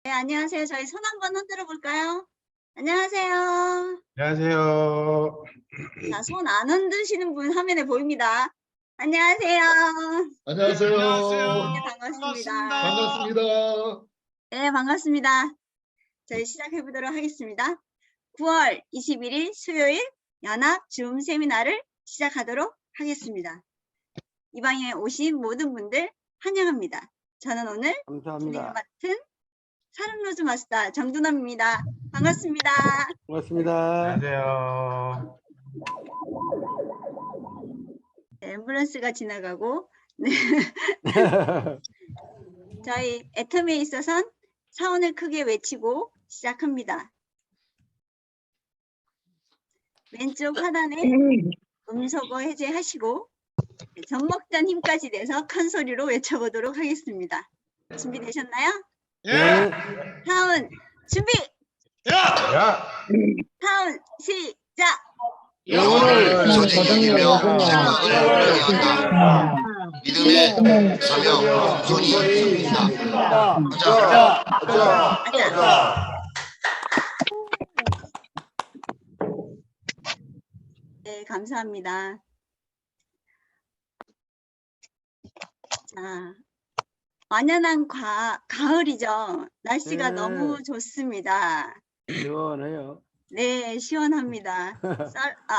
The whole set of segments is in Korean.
네, 안녕하세요. 저희 손 한번 흔들어 볼까요? 안녕하세요. 안녕하세요. 자, 손 안 흔드시는 분 화면에 보입니다. 안녕하세요. 안녕하세요. 네, 반갑습니다. 반갑습니다. 네, 반갑습니다. 저희 시작해 보도록 하겠습니다. 9월 21일 수요일 연합 줌 세미나를 시작하도록 하겠습니다. 이 방에 오신 모든 분들 환영합니다. 저는 오늘 진행을 맡은 사랑로즈 마스터 정두남입니다. 반갑습니다. 고맙습니다. 안녕하세요. 네, 앰뷸런스가 지나가고 네. 저희 애텀에 있어선 사원을 크게 외치고 시작합니다. 왼쪽 하단에 음소거 해제하시고 젖먹던 힘까지 내서 큰 소리로 외쳐보도록 하겠습니다. 준비되셨나요? 예. 사원 준비! 야! 사원 시작! 영혼을 소중히 여기며 생명을 위한다. 믿음의 사명 손이 있습니다. 아자. 네, 감사합니다. 자, 완연한 가을이죠. 날씨가 너무 좋습니다. 시원해요. 네, 시원합니다.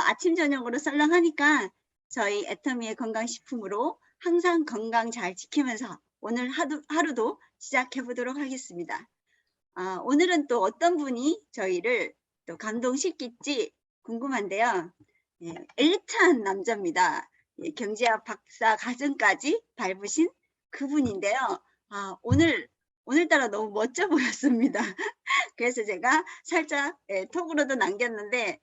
아침 저녁으로 썰렁하니까 저희 애터미의 건강식품으로 항상 건강 잘 지키면서 오늘 하루도 시작해 보도록 하겠습니다. 오늘은 또 어떤 분이 저희를 또 감동시킬지 궁금한데요. 예, 엘리트한 남자입니다. 예, 경제학 박사 과정까지 밟으신 그분인데요. 오늘따라 너무 멋져 보였습니다. 그래서 제가 살짝 톡으로도 남겼는데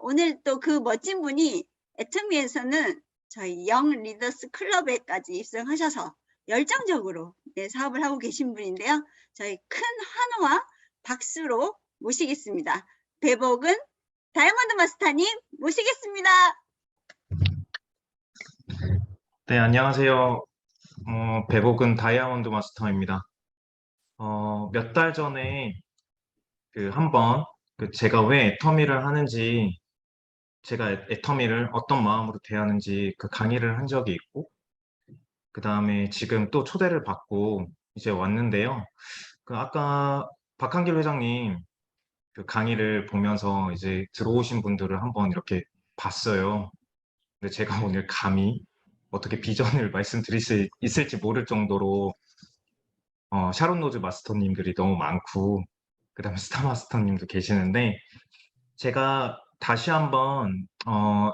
오늘 또 그 멋진 분이 애터미에서는 저희 영 리더스 클럽에까지 입성하셔서 열정적으로 사업을 하고 계신 분인데요. 저희 큰 환호와 박수로 모시겠습니다. 배복은 다이아몬드 마스터님 모시겠습니다. 네, 안녕하세요. 배복은 다이아몬드 마스터입니다. 몇 달 전에 한번 제가 왜 애터미를 하는지, 제가 애터미를 어떤 마음으로 대하는지 강의를 한 적이 있고, 그 다음에 지금 또 초대를 받고 이제 왔는데요. 아까 박한길 회장님 강의를 보면서 이제 들어오신 분들을 한번 이렇게 봤어요. 근데 제가 오늘 감히 어떻게 비전을 말씀드릴 수 있을지 모를 정도로 샤론 로즈 마스터님들이 너무 많고 그 다음에 스타 마스터님도 계시는데 제가 다시 한번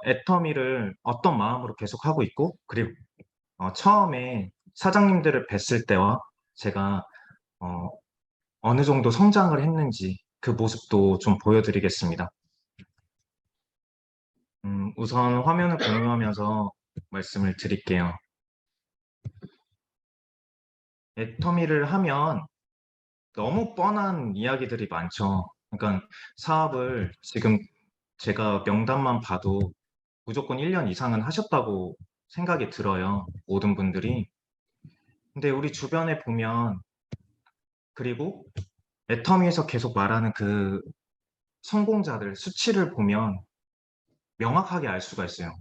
애터미를 어떤 마음으로 계속 하고 있고 그리고 처음에 사장님들을 뵀을 때와 제가 어느 정도 성장을 했는지 그 모습도 좀 보여드리겠습니다. 우선 화면을 공유하면서 말씀을 드릴게요. 애터미를 하면 너무 뻔한 이야기들이 많죠. 그러니까 사업을 지금 제가 명단만 봐도 무조건 1년 이상은 하셨다고 생각이 들어요. 모든 분들이. 근데 우리 주변에 보면 그리고 애터미에서 계속 말하는 그 성공자들 수치를 보면 명확하게 알 수가 있어요.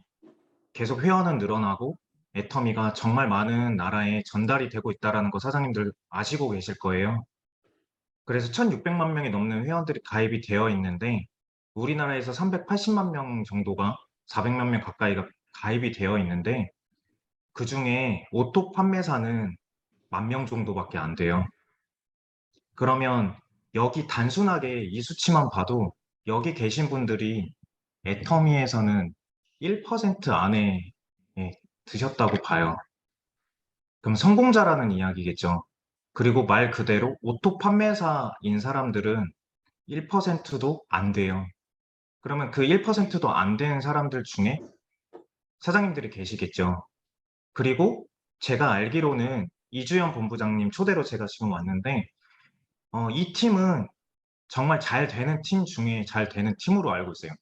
계속 회원은 늘어나고 애터미가 정말 많은 나라에 전달이 되고 있다는 거 사장님들 아시고 계실 거예요. 그래서 1600만 명이 넘는 회원들이 가입이 되어 있는데 우리나라에서 380만 명 정도가 400만 명 가까이가 가입이 되어 있는데 그중에 오토 판매사는 10,000명 정도밖에 안 돼요. 그러면 여기 단순하게 이 수치만 봐도 여기 계신 분들이 애터미에서는 1% 안에 드셨다고 봐요. 그럼 성공자라는 이야기겠죠. 그리고 말 그대로 오토 판매사인 사람들은 1%도 안 돼요. 그러면 그 1%도 안 되는 사람들 중에 사장님들이 계시겠죠. 그리고 제가 알기로는 이주연 본부장님 초대로 제가 지금 왔는데 이 팀은 정말 잘 되는 팀 중에 잘 되는 팀으로 알고 있어요.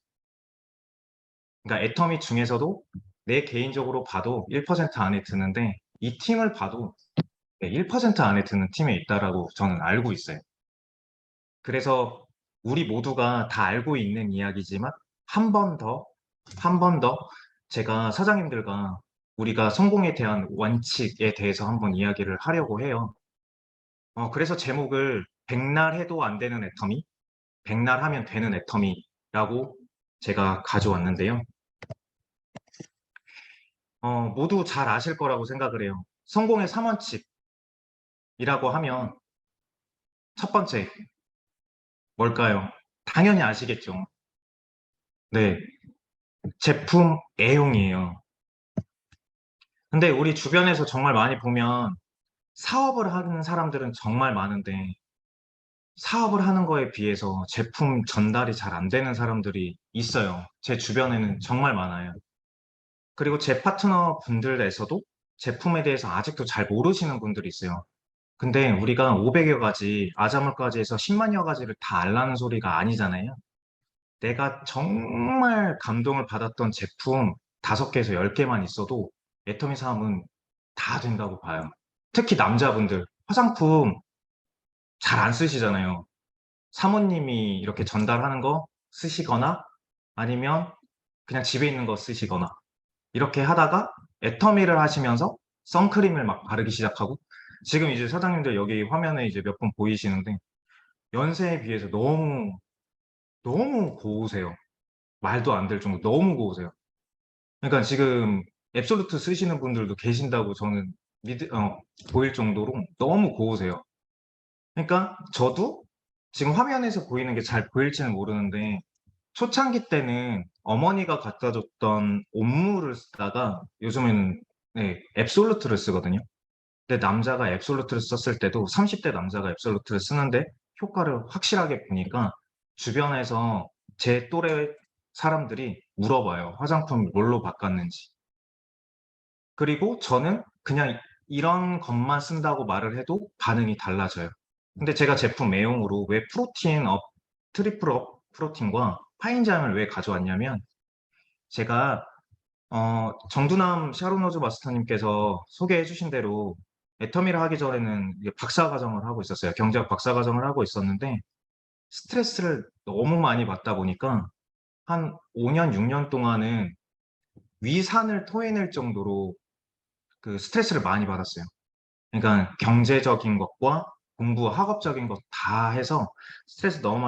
그러니까 애터미 중에서도 내 개인적으로 봐도 1% 안에 드는데 이 팀을 봐도 1% 안에 드는 팀에 있다라고 저는 알고 있어요. 그래서 우리 모두가 다 알고 있는 이야기지만 한 번 더 제가 사장님들과 우리가 성공에 대한 원칙에 대해서 한번 이야기를 하려고 해요. 그래서 제목을 백날 해도 안 되는 애터미, 백날 하면 되는 애터미라고 제가 가져왔는데요. 모두 잘 아실 거라고 생각을 해요. 성공의 3원칙이라고 하면 첫 번째, 뭘까요? 당연히 아시겠죠? 네, 제품 애용이에요. 근데 우리 주변에서 정말 많이 보면 사업을 하는 사람들은 정말 많은데 사업을 하는 거에 비해서 제품 전달이 잘 안 되는 사람들이 있어요. 제 주변에는 정말 많아요. 그리고 제 파트너 분들에서도 제품에 대해서 아직도 잘 모르시는 분들이 있어요. 근데 우리가 500여 가지, 아자물까지 해서 10만여 가지를 다 알라는 소리가 아니잖아요. 내가 정말 감동을 받았던 제품 5개에서 10개만 있어도 애터미 사업은 다 된다고 봐요. 특히 남자분들, 화장품 잘 안 쓰시잖아요. 사모님이 이렇게 전달하는 거 쓰시거나 아니면 그냥 집에 있는 거 쓰시거나 이렇게 하다가 애터미를 하시면서 선크림을 막 바르기 시작하고 지금 이제 사장님들 여기 화면에 이제 몇 분 보이시는데 연세에 비해서 너무 고우세요. 말도 안 될 정도 너무 고우세요. 그러니까 지금 앱솔루트 쓰시는 분들도 계신다고 저는 보일 정도로 너무 고우세요. 그러니까 저도 지금 화면에서 보이는 게 잘 보일지는 모르는데 초창기 때는 어머니가 갖다 줬던 온물을 쓰다가 요즘에는 네, 앱솔루트를 쓰거든요. 근데 남자가 앱솔루트를 썼을 때도 30대 남자가 앱솔루트를 쓰는데 효과를 확실하게 보니까 주변에서 제 또래 사람들이 물어봐요. 화장품 뭘로 바꿨는지. 그리고 저는 그냥 이런 것만 쓴다고 말을 해도 반응이 달라져요. 근데 제가 제품 애용으로 왜 트리플 업 프로틴과 파인잠을 왜 가져왔냐면 제가 정두남 샤로노즈 마스터님께서 소개해 주신 대로 애터미를 하기 전에는 이제 박사과정을 하고 있었어요. 경제학 박사과정을 하고 있었는데 스트레스를 너무 많이 받다 보니까 한 5년, 6년 동안은 위산을 토해낼 정도로 그 스트레스를 많이 받았어요. 그러니까 경제적인 것과 공부, 학업적인 것 다 해서 스트레스 너무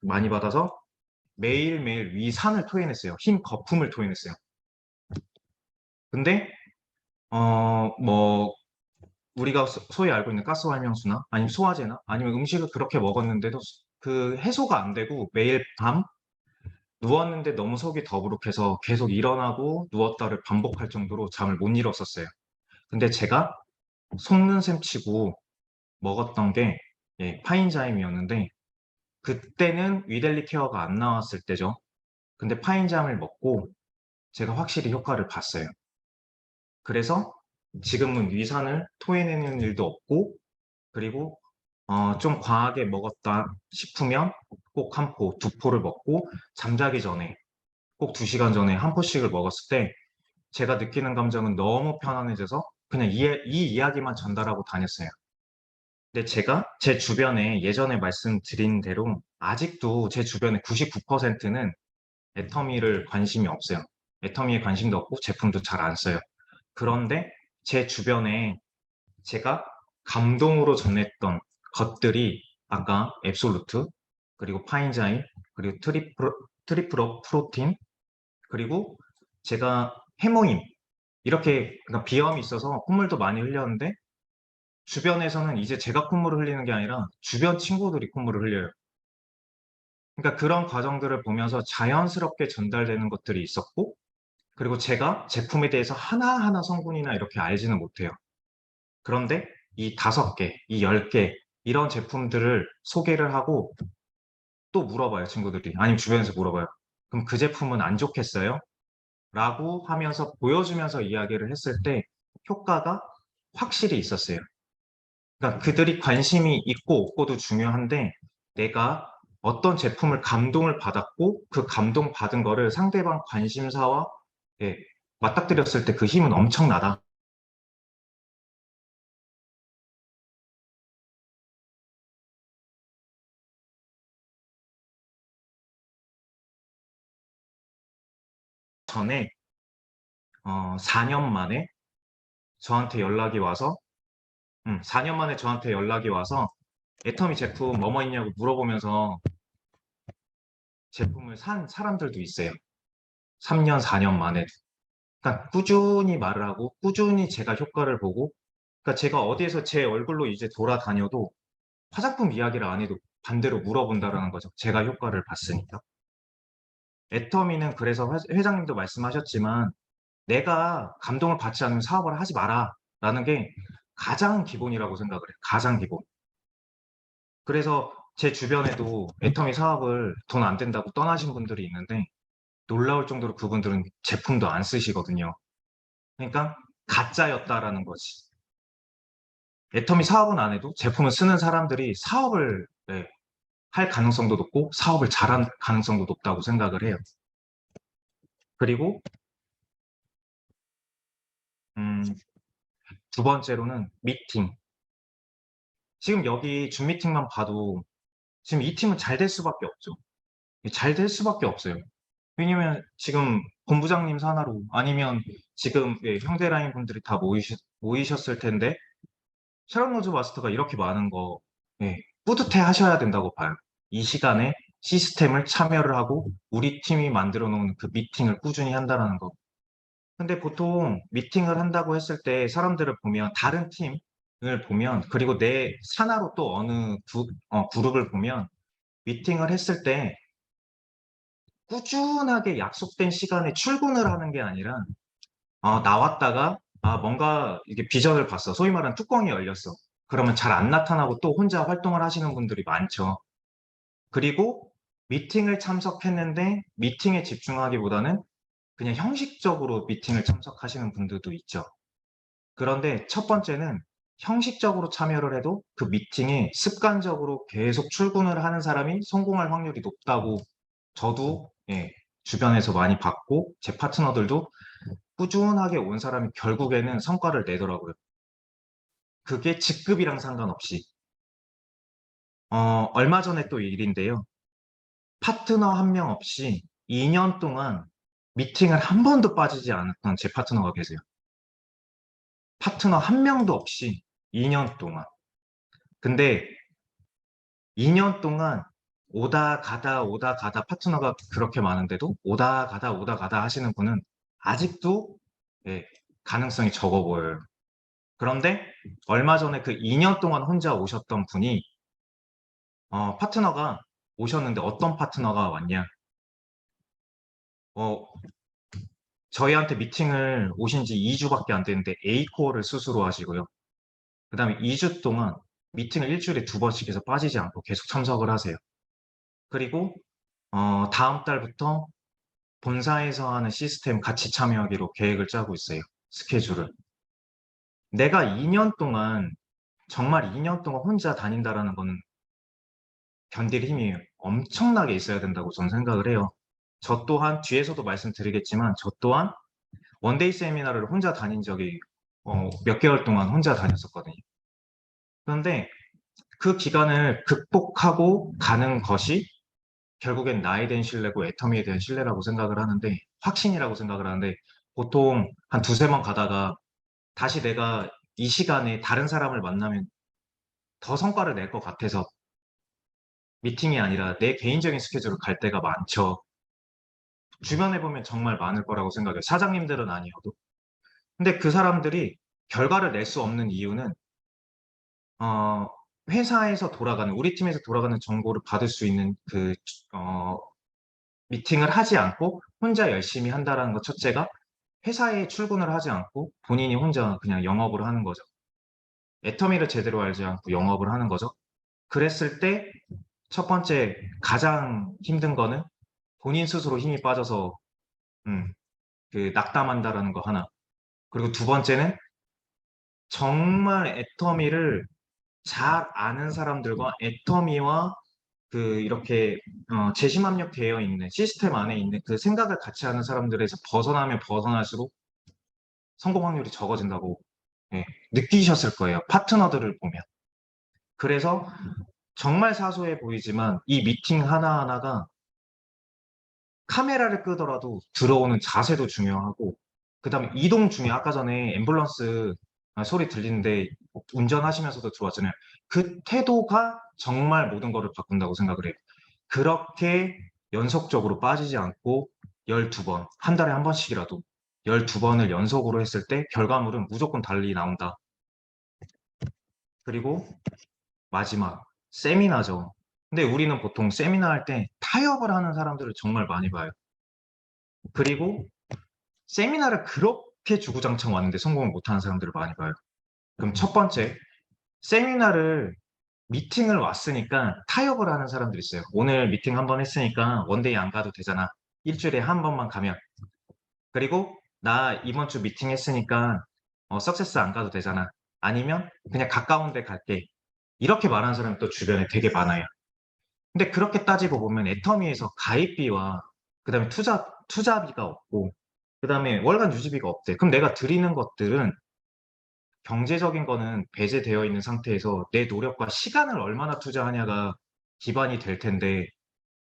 많이 받아서 매일매일 위산을 토해냈어요. 흰 거품을 토해냈어요. 근데 뭐 우리가 소위 알고 있는 가스활명수나 아니면 소화제나 아니면 음식을 그렇게 먹었는데도 그 해소가 안 되고 매일 밤 누웠는데 너무 속이 더부룩해서 계속 일어나고 누웠다를 반복할 정도로 잠을 못 이뤘었어요. 근데 제가 속는 셈 치고 먹었던 게 파인자임이었는데 그때는 위델리 케어가 안 나왔을 때죠. 근데 파인잠을 먹고 제가 확실히 효과를 봤어요. 그래서 지금은 위산을 토해내는 일도 없고 그리고 좀 과하게 먹었다 싶으면 꼭 한 포, 두 포를 먹고 잠자기 전에 꼭 2시간 전에 한 포씩을 먹었을 때 제가 느끼는 감정은 너무 편안해져서 그냥 이 이야기만 전달하고 다녔어요. 근데 제가 제 주변에 예전에 말씀드린 대로 아직도 제 주변의 99%는 애터미를 관심이 없어요. 애터미에 관심도 없고 제품도 잘 안 써요. 그런데 제 주변에 제가 감동으로 전했던 것들이 아까 앱솔루트, 그리고 파인자임, 그리고 트리플업 프로틴, 그리고 제가 해모임, 이렇게 그러니까 비염이 있어서 콧물도 많이 흘렸는데 주변에서는 이제 제가 콧물을 흘리는 게 아니라 주변 친구들이 콧물을 흘려요. 그러니까 그런 과정들을 보면서 자연스럽게 전달되는 것들이 있었고 그리고 제가 제품에 대해서 하나하나 성분이나 이렇게 알지는 못해요. 그런데 이 5개, 이 10개 이런 제품들을 소개를 하고 또 물어봐요, 친구들이. 아니면 주변에서 물어봐요. 그럼 그 제품은 안 좋겠어요? 라고 하면서 보여주면서 이야기를 했을 때 효과가 확실히 있었어요. 그러니까 그들이 관심이 있고 없고도 중요한데 내가 어떤 제품을 감동을 받았고 그 감동 받은 거를 상대방 관심사와 맞닥뜨렸을 때 그 힘은 엄청나다. 전에 4년 만에 저한테 연락이 와서 4년 만에 저한테 연락이 와서 애터미 제품 뭐뭐 있냐고 물어보면서 제품을 산 사람들도 있어요. 3년, 4년 만에. 그러니까 꾸준히 말을 하고 꾸준히 제가 효과를 보고, 그러니까 제가 어디에서 제 얼굴로 이제 돌아다녀도 화장품 이야기를 안 해도 반대로 물어본다라는 거죠. 제가 효과를 봤으니까. 애터미는 그래서 회장님도 말씀하셨지만 내가 감동을 받지 않으면 사업을 하지 마라 라는 게 가장 기본이라고 생각을 해요. 가장 기본. 그래서 제 주변에도 애터미 사업을 돈 안 된다고 떠나신 분들이 있는데 놀라울 정도로 그분들은 제품도 안 쓰시거든요. 그러니까 가짜였다라는 거지. 애터미 사업은 안 해도 제품을 쓰는 사람들이 사업을 할 가능성도 높고 사업을 잘할 가능성도 높다고 생각을 해요. 그리고 두 번째로는 미팅. 지금 여기 줌 미팅만 봐도 지금 이 팀은 잘 될 수밖에 없죠. 잘 될 수밖에 없어요. 왜냐면 지금 본부장님 산하로 아니면 지금 형제라인 분들이 다 모이셨을 텐데 샤론 로즈 마스터가 이렇게 많은 거 뿌듯해 하셔야 된다고 봐요. 이 시간에 시스템을 참여를 하고 우리 팀이 만들어 놓은 그 미팅을 꾸준히 한다는 거. 근데 보통 미팅을 한다고 했을 때 사람들을 보면 다른 팀을 보면 그리고 내 산하로 또 어느 그룹을 보면 미팅을 했을 때 꾸준하게 약속된 시간에 출근을 하는 게 아니라 나왔다가 뭔가 이게 비전을 봤어. 소위 말하는 뚜껑이 열렸어. 그러면 잘 안 나타나고 또 혼자 활동을 하시는 분들이 많죠. 그리고 미팅을 참석했는데 미팅에 집중하기보다는 그냥 형식적으로 미팅을 참석하시는 분들도 있죠. 그런데 첫 번째는 형식적으로 참여를 해도 그 미팅에 습관적으로 계속 출근을 하는 사람이 성공할 확률이 높다고 저도 주변에서 많이 봤고 제 파트너들도 꾸준하게 온 사람이 결국에는 성과를 내더라고요. 그게 직급이랑 상관없이. 얼마 전에 또 일인데요. 파트너 한 명 없이 2년 동안 미팅을 한 번도 빠지지 않았던 제 파트너가 계세요. 파트너 한 명도 없이 2년 동안. 근데 2년 동안 오다 가다 파트너가 그렇게 많은데도 오다 가다 하시는 분은 아직도 가능성이 적어 보여요. 그런데 얼마 전에 그 2년 동안 혼자 오셨던 분이 파트너가 오셨는데 어떤 파트너가 왔냐? 저희한테 미팅을 오신 지 2주밖에 안 됐는데 A코어를 스스로 하시고요. 그 다음에 2주 동안 미팅을 일주일에 2번씩 해서 빠지지 않고 계속 참석을 하세요. 그리고 다음 달부터 본사에서 하는 시스템 같이 참여하기로 계획을 짜고 있어요. 스케줄을. 내가 2년 동안 정말 2년 동안 혼자 다닌다라는 거는 견딜 힘이 엄청나게 있어야 된다고 저는 생각을 해요. 저 또한 뒤에서도 말씀드리겠지만 저 또한 원데이 세미나를 혼자 다닌 적이 몇 개월 동안 혼자 다녔었거든요. 그런데 그 기간을 극복하고 가는 것이 결국엔 나에 대한 신뢰고 애터미에 대한 신뢰라고 생각을 하는데 확신이라고 생각을 하는데 보통 한 두세 번 가다가 다시 내가 이 시간에 다른 사람을 만나면 더 성과를 낼 것 같아서 미팅이 아니라 내 개인적인 스케줄을 갈 때가 많죠. 주변에 보면 정말 많을 거라고 생각해요. 사장님들은 아니어도. 근데 그 사람들이 결과를 낼 수 없는 이유는 회사에서 돌아가는 우리 팀에서 돌아가는 정보를 받을 수 있는 그 미팅을 하지 않고 혼자 열심히 한다라는 것 첫째가 회사에 출근을 하지 않고 본인이 혼자 그냥 영업을 하는 거죠. 애터미를 제대로 알지 않고 영업을 하는 거죠. 그랬을 때 첫 번째 가장 힘든 거는 본인 스스로 힘이 빠져서 그 낙담한다라는 거 하나. 그리고 두 번째는 정말 애터미를 잘 아는 사람들과 애터미와 그 이렇게 재심 압력되어 있는 시스템 안에 있는 그 생각을 같이 하는 사람들에서 벗어나면 벗어날수록 성공 확률이 적어진다고 느끼셨을 거예요. 파트너들을 보면. 그래서 정말 사소해 보이지만 이 미팅 하나하나가 카메라를 끄더라도 들어오는 자세도 중요하고, 그다음에 이동 중에 아까 전에 앰뷸런스 소리 들리는데 운전하시면서도 들어왔잖아요. 그 태도가 정말 모든 거를 바꾼다고 생각을 해요. 그렇게 연속적으로 빠지지 않고 12번, 한 달에 한 번씩이라도 12번을 연속으로 했을 때 결과물은 무조건 달리 나온다. 그리고 마지막, 세미나죠. 근데 우리는 보통 세미나 할 때 타협을 하는 사람들을 정말 많이 봐요. 그리고 세미나를 그렇게 주구장창 왔는데 성공을 못하는 사람들을 많이 봐요. 그럼 첫 번째, 세미나를 미팅을 왔으니까 타협을 하는 사람들이 있어요. 오늘 미팅 한 번 했으니까 원데이 안 가도 되잖아. 일주일에 한 번만 가면. 그리고 나 이번 주 미팅 했으니까 석세스 안 가도 되잖아. 아니면 그냥 가까운 데 갈게. 이렇게 말하는 사람이 또 주변에 되게 많아요. 근데 그렇게 따지고 보면 애터미에서 가입비와 그다음에 투자비가 없고 그다음에 월간 유지비가 없대. 그럼 내가 드리는 것들은 경제적인 거는 배제되어 있는 상태에서 내 노력과 시간을 얼마나 투자하냐가 기반이 될 텐데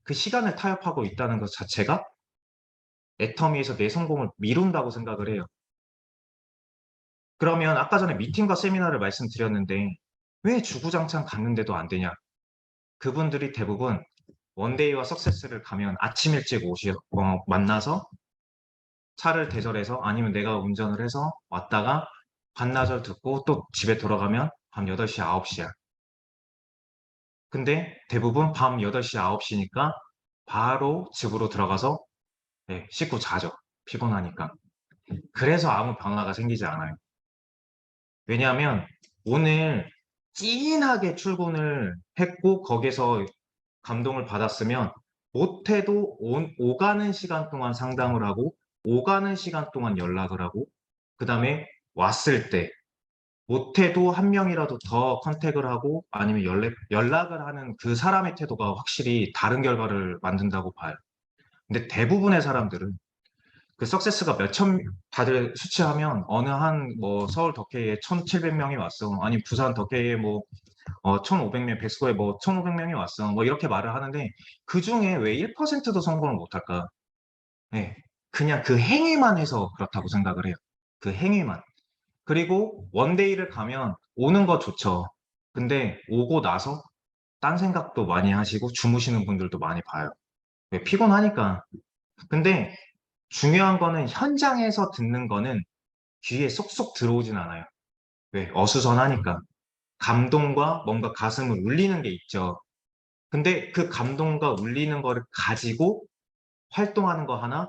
그 시간을 타협하고 있다는 것 자체가 애터미에서 내 성공을 미룬다고 생각을 해요. 그러면 아까 전에 미팅과 세미나를 말씀드렸는데 왜 주구장창 갔는데도 안 되냐? 그분들이 대부분 원데이와 석세스를 가면 아침 일찍 만나서 차를 대절해서 아니면 내가 운전을 해서 왔다가 반나절 듣고 또 집에 돌아가면 밤 8시, 9시야. 근데 대부분 밤 8시, 9시니까 바로 집으로 들어가서 씻고 자죠. 피곤하니까. 그래서 아무 변화가 생기지 않아요. 왜냐하면 오늘 찐하게 출근을 했고 거기서 감동을 받았으면 못해도 오가는 시간 동안 상담을 하고 오가는 시간 동안 연락을 하고 그 다음에 왔을 때 못해도 한 명이라도 더 컨택을 하고 아니면 연락을 하는 그 사람의 태도가 확실히 다른 결과를 만든다고 봐요. 근데 대부분의 사람들은 그 석세스가 다들 수치하면 어느 한 뭐 서울 덕혜에 1,700명이 왔어. 아니 부산 덕혜에 뭐 1,500명, 백스코에 뭐 1,500명이 왔어. 뭐 이렇게 말을 하는데 그 중에 왜 1%도 성공을 못할까? 네, 그냥 그 행위만 해서 그렇다고 생각을 해요. 그 행위만. 그리고 원데이를 가면 오는 거 좋죠. 근데 오고 나서 딴 생각도 많이 하시고 주무시는 분들도 많이 봐요. 왜? 피곤하니까. 근데 중요한 거는 현장에서 듣는 거는 귀에 쏙쏙 들어오진 않아요. 왜? 어수선하니까. 감동과 뭔가 가슴을 울리는 게 있죠. 근데 그 감동과 울리는 거를 가지고 활동하는 거 하나,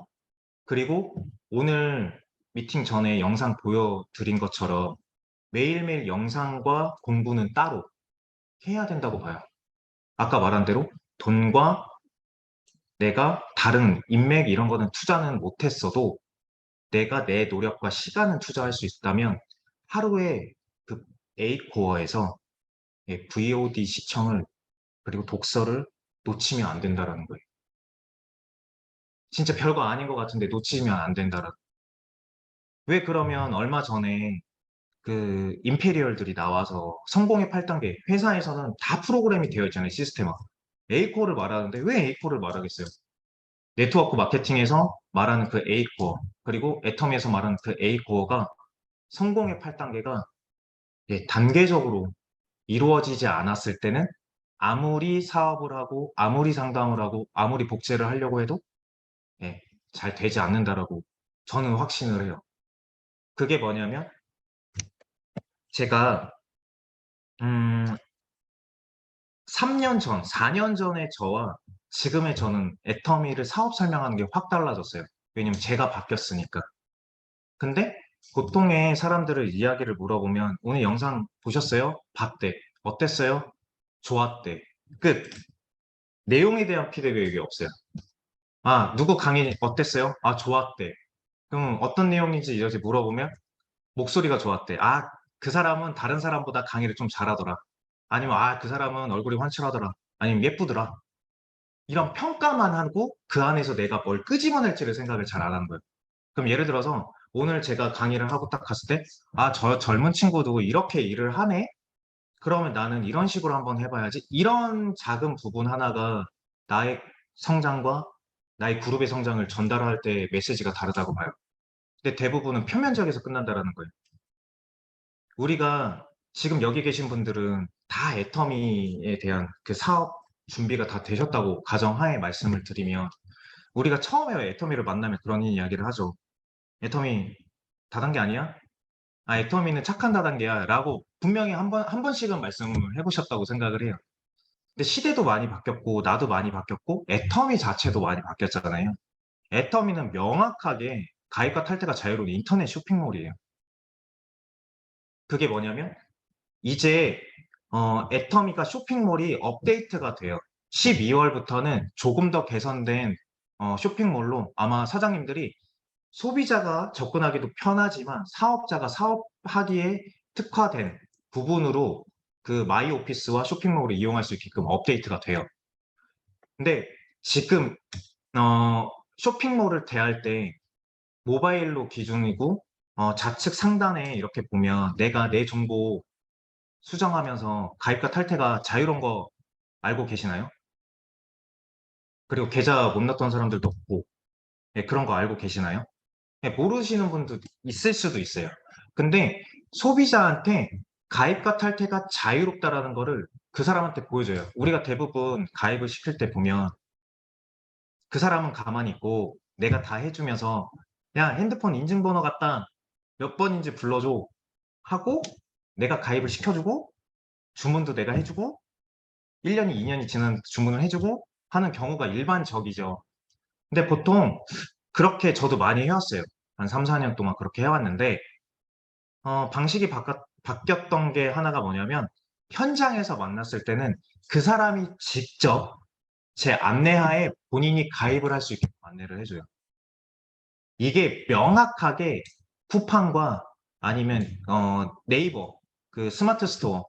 그리고 오늘 미팅 전에 영상 보여드린 것처럼 매일매일 영상과 공부는 따로 해야 된다고 봐요. 아까 말한 대로 돈과 내가 다른 인맥 이런 거는 투자는 못했어도 내가 내 노력과 시간을 투자할 수 있다면 하루에 그 A코어에서 VOD 시청을 그리고 독서를 놓치면 안 된다라는 거예요. 진짜 별거 아닌 것 같은데 놓치면 안 된다라는. 왜 그러면 얼마 전에 그 임페리얼들이 나와서 성공의 8단계 회사에서는 다 프로그램이 되어 있잖아요. 시스템화. A코어를 말하는데 왜 A코어를 말하겠어요? 네트워크 마케팅에서 말하는 그 A코어 그리고 애터미에서 말하는 그 A코어가 성공의 8단계가 단계적으로 이루어지지 않았을 때는 아무리 사업을 하고 아무리 상담을 하고 아무리 복제를 하려고 해도 잘 되지 않는다라고 저는 확신을 해요. 그게 뭐냐면 제가 3년 전, 4년 전에 저와 지금의 저는 애터미를 사업 설명하는 게 확 달라졌어요. 왜냐면 제가 바뀌었으니까. 근데 보통의 사람들을 이야기를 물어보면 오늘 영상 보셨어요? 봤대. 어땠어요? 좋았대. 끝. 내용에 대한 피드백이 없어요. 아, 누구 강의 어땠어요? 아, 좋았대. 그럼 어떤 내용인지 이렇게 물어보면 목소리가 좋았대. 아, 그 사람은 다른 사람보다 강의를 좀 잘하더라. 아니면 아, 그 사람은 얼굴이 환칠하더라. 아니면 예쁘더라. 이런 평가만 하고 그 안에서 내가 뭘 끄집어낼지를 생각을 잘 안 하는 거예요. 그럼 예를 들어서 오늘 제가 강의를 하고 딱 갔을 때 아, 저 젊은 친구도 이렇게 일을 하네? 그러면 나는 이런 식으로 한번 해봐야지. 이런 작은 부분 하나가 나의 성장과 나의 그룹의 성장을 전달할 때 메시지가 다르다고 봐요. 근데 대부분은 표면적에서 끝난다라는 거예요. 우리가 지금 여기 계신 분들은 다 애터미에 대한 그 사업 준비가 다 되셨다고 가정하에 말씀을 드리면, 우리가 처음에 애터미를 만나면 그런 이야기를 하죠. 애터미 다단계 아니야? 아, 애터미는 착한 다단계야 라고 분명히 한 번씩은 말씀을 해보셨다고 생각을 해요. 근데 시대도 많이 바뀌었고 나도 많이 바뀌었고 애터미 자체도 많이 바뀌었잖아요. 애터미는 명확하게 가입과 탈퇴가 자유로운 인터넷 쇼핑몰이에요. 그게 뭐냐면 이제 애터미가 쇼핑몰이 업데이트가 돼요. 12월부터는 조금 더 개선된 쇼핑몰로 아마 사장님들이 소비자가 접근하기도 편하지만 사업자가 사업하기에 특화된 부분으로 그 마이 오피스와 쇼핑몰을 이용할 수 있게끔 업데이트가 돼요. 근데 지금 쇼핑몰을 대할 때 모바일로 기준이고 좌측 상단에 이렇게 보면 내가 내 정보 수정하면서 가입과 탈퇴가 자유로운 거 알고 계시나요? 그리고 계좌 못 넣었던 사람들도 없고, 예, 그런 거 알고 계시나요? 예, 모르시는 분도 있을 수도 있어요. 근데 소비자한테 가입과 탈퇴가 자유롭다라는 거를 그 사람한테 보여줘요. 우리가 대부분 가입을 시킬 때 보면 그 사람은 가만히 있고 내가 다 해주면서 야, 핸드폰 인증번호 갖다 몇 번인지 불러줘 하고 내가 가입을 시켜주고 주문도 내가 해주고 1년이 2년이 지난 주문을 해주고 하는 경우가 일반적이죠. 근데 보통 그렇게 저도 많이 해왔어요. 한 3, 4년 동안 그렇게 해왔는데 방식이 바뀌었던 게 하나가 뭐냐면 현장에서 만났을 때는 그 사람이 직접 제 안내하에 본인이 가입을 할 수 있게 안내를 해줘요. 이게 명확하게 쿠팡과 아니면 네이버 그 스마트 스토어랑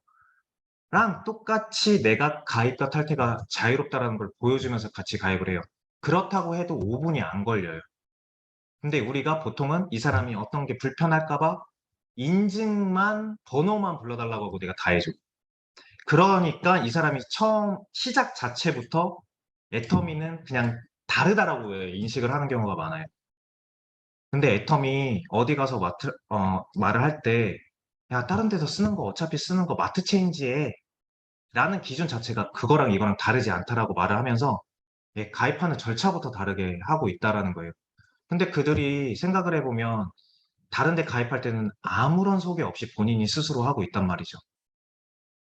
똑같이 내가 가입과 탈퇴가 자유롭다는 걸 보여주면서 같이 가입을 해요. 그렇다고 해도 5분이 안 걸려요. 근데 우리가 보통은 이 사람이 어떤 게 불편할까봐 인증만 번호만 불러달라고 하고 내가 다 해줘. 그러니까 이 사람이 처음 시작 자체부터 애터미는 그냥 다르다라고 인식을 하는 경우가 많아요. 근데 애터미 어디 가서 말을 할 때, 야, 다른 데서 쓰는 거 어차피 쓰는 거 마트 체인지에 라는 기준 자체가 그거랑 이거랑 다르지 않다라고 말을 하면서 예, 가입하는 절차부터 다르게 하고 있다라는 거예요. 근데 그들이 생각을 해보면 다른 데 가입할 때는 아무런 소개 없이 본인이 스스로 하고 있단 말이죠.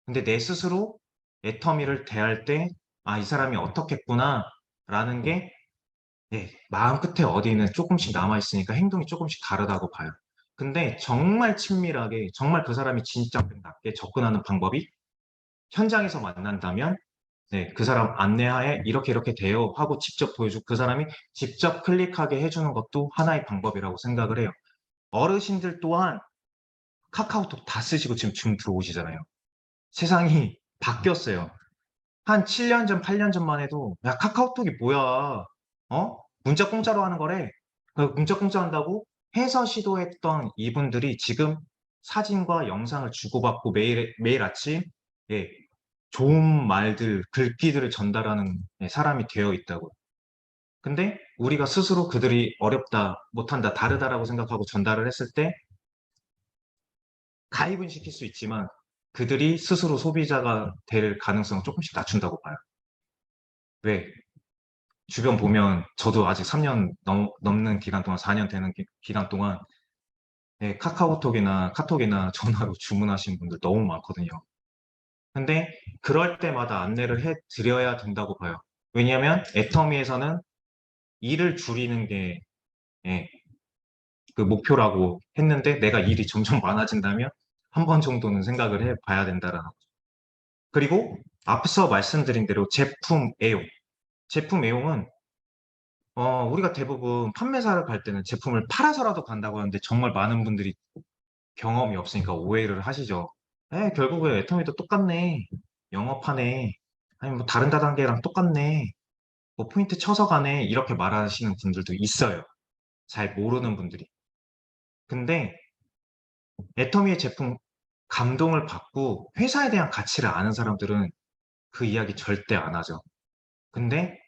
근데 내 스스로 애터미를 대할 때, 아, 이 사람이 어떻겠구나 라는 게 예, 마음 끝에 어디는 조금씩 남아있으니까 행동이 조금씩 다르다고 봐요. 근데 정말 친밀하게, 정말 그 사람이 진짜답게 접근하는 방법이 현장에서 만난다면, 네, 그 사람 안내하에 이렇게 돼요 하고 직접 보여주고 그 사람이 직접 클릭하게 해주는 것도 하나의 방법이라고 생각을 해요. 어르신들 또한 카카오톡 다 쓰시고 지금 들어오시잖아요. 세상이 바뀌었어요. 한 7년 전, 8년 전만 해도 야, 카카오톡이 뭐야? 문자 공짜로 하는 거래. 문자 공짜 한다고 해서 시도했던 이분들이 지금 사진과 영상을 주고받고 매일 아침 예, 좋은 말들, 글귀들을 전달하는 사람이 되어 있다고. 근데 우리가 스스로 그들이 어렵다, 못한다, 다르다라고 생각하고 전달을 했을 때 가입은 시킬 수 있지만 그들이 스스로 소비자가 될 가능성을 조금씩 낮춘다고 봐요. 왜? 주변 보면 저도 아직 3년 넘는 기간 동안 4년 되는 기간 동안 네, 카카오톡이나 카톡이나 전화로 주문하신 분들 너무 많거든요. 근데 그럴 때마다 안내를 해드려야 된다고 봐요. 왜냐하면 애터미에서는 일을 줄이는 게 예, 그 목표라고 했는데 내가 일이 점점 많아진다면 한 번 정도는 생각을 해봐야 된다라는 거죠. 그리고 앞서 말씀드린 대로 제품 애용. 제품 애용은 우리가 대부분 판매사를 갈 때는 제품을 팔아서라도 간다고 하는데 정말 많은 분들이 경험이 없으니까 오해를 하시죠. 결국에 애터미도 똑같네. 영업하네. 아니 뭐 다른 다단계랑 똑같네. 뭐 포인트 쳐서 가네. 이렇게 말하시는 분들도 있어요. 잘 모르는 분들이. 근데 애터미의 제품 감동을 받고 회사에 대한 가치를 아는 사람들은 그 이야기 절대 안 하죠. 근데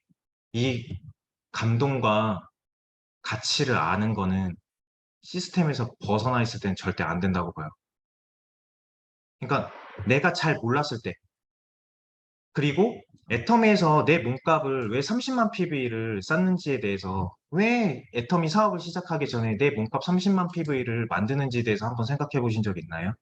이 감동과 가치를 아는 거는 시스템에서 벗어나 있을 때는 절대 안 된다고 봐요. 그러니까 내가 잘 몰랐을 때, 그리고 애터미에서 내 몸값을 왜 30만 PV를 쌓는지에 대해서, 왜 애터미 사업을 시작하기 전에 내 몸값 30만 PV를 만드는지에 대해서 한번 생각해 보신 적 있나요?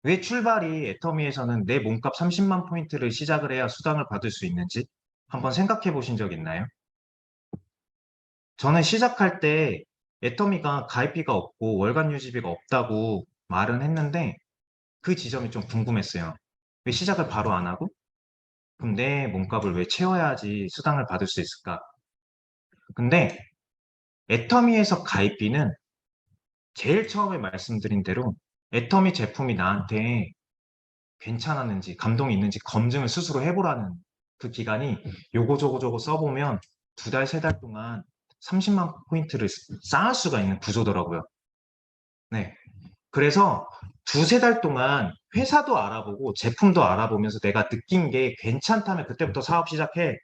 왜 출발이 애터미에서는 내 몸값 30만 포인트를 시작을 해야 수당을 받을 수 있는지 한번 생각해 보신 적 있나요? 저는 시작할 때 애터미가 가입비가 없고 월간 유지비가 없다고 말은 했는데 그 지점이 좀 궁금했어요. 왜 시작을 바로 안 하고? 그럼 내 몸값을 왜 채워야지 수당을 받을 수 있을까? 근데 애터미에서 가입비는 제일 처음에 말씀드린 대로 애터미 제품이 나한테 괜찮았는지 감동이 있는지 검증을 스스로 해보라는 그 기간이 요거 저거 저거 써보면 2달, 3달 동안 30만 포인트를 쌓을 수가 있는 구조더라고요. 네. 그래서 2~3달 동안 회사도 알아보고 제품도 알아보면서 내가 느낀 게 괜찮다면 그때부터 사업 시작해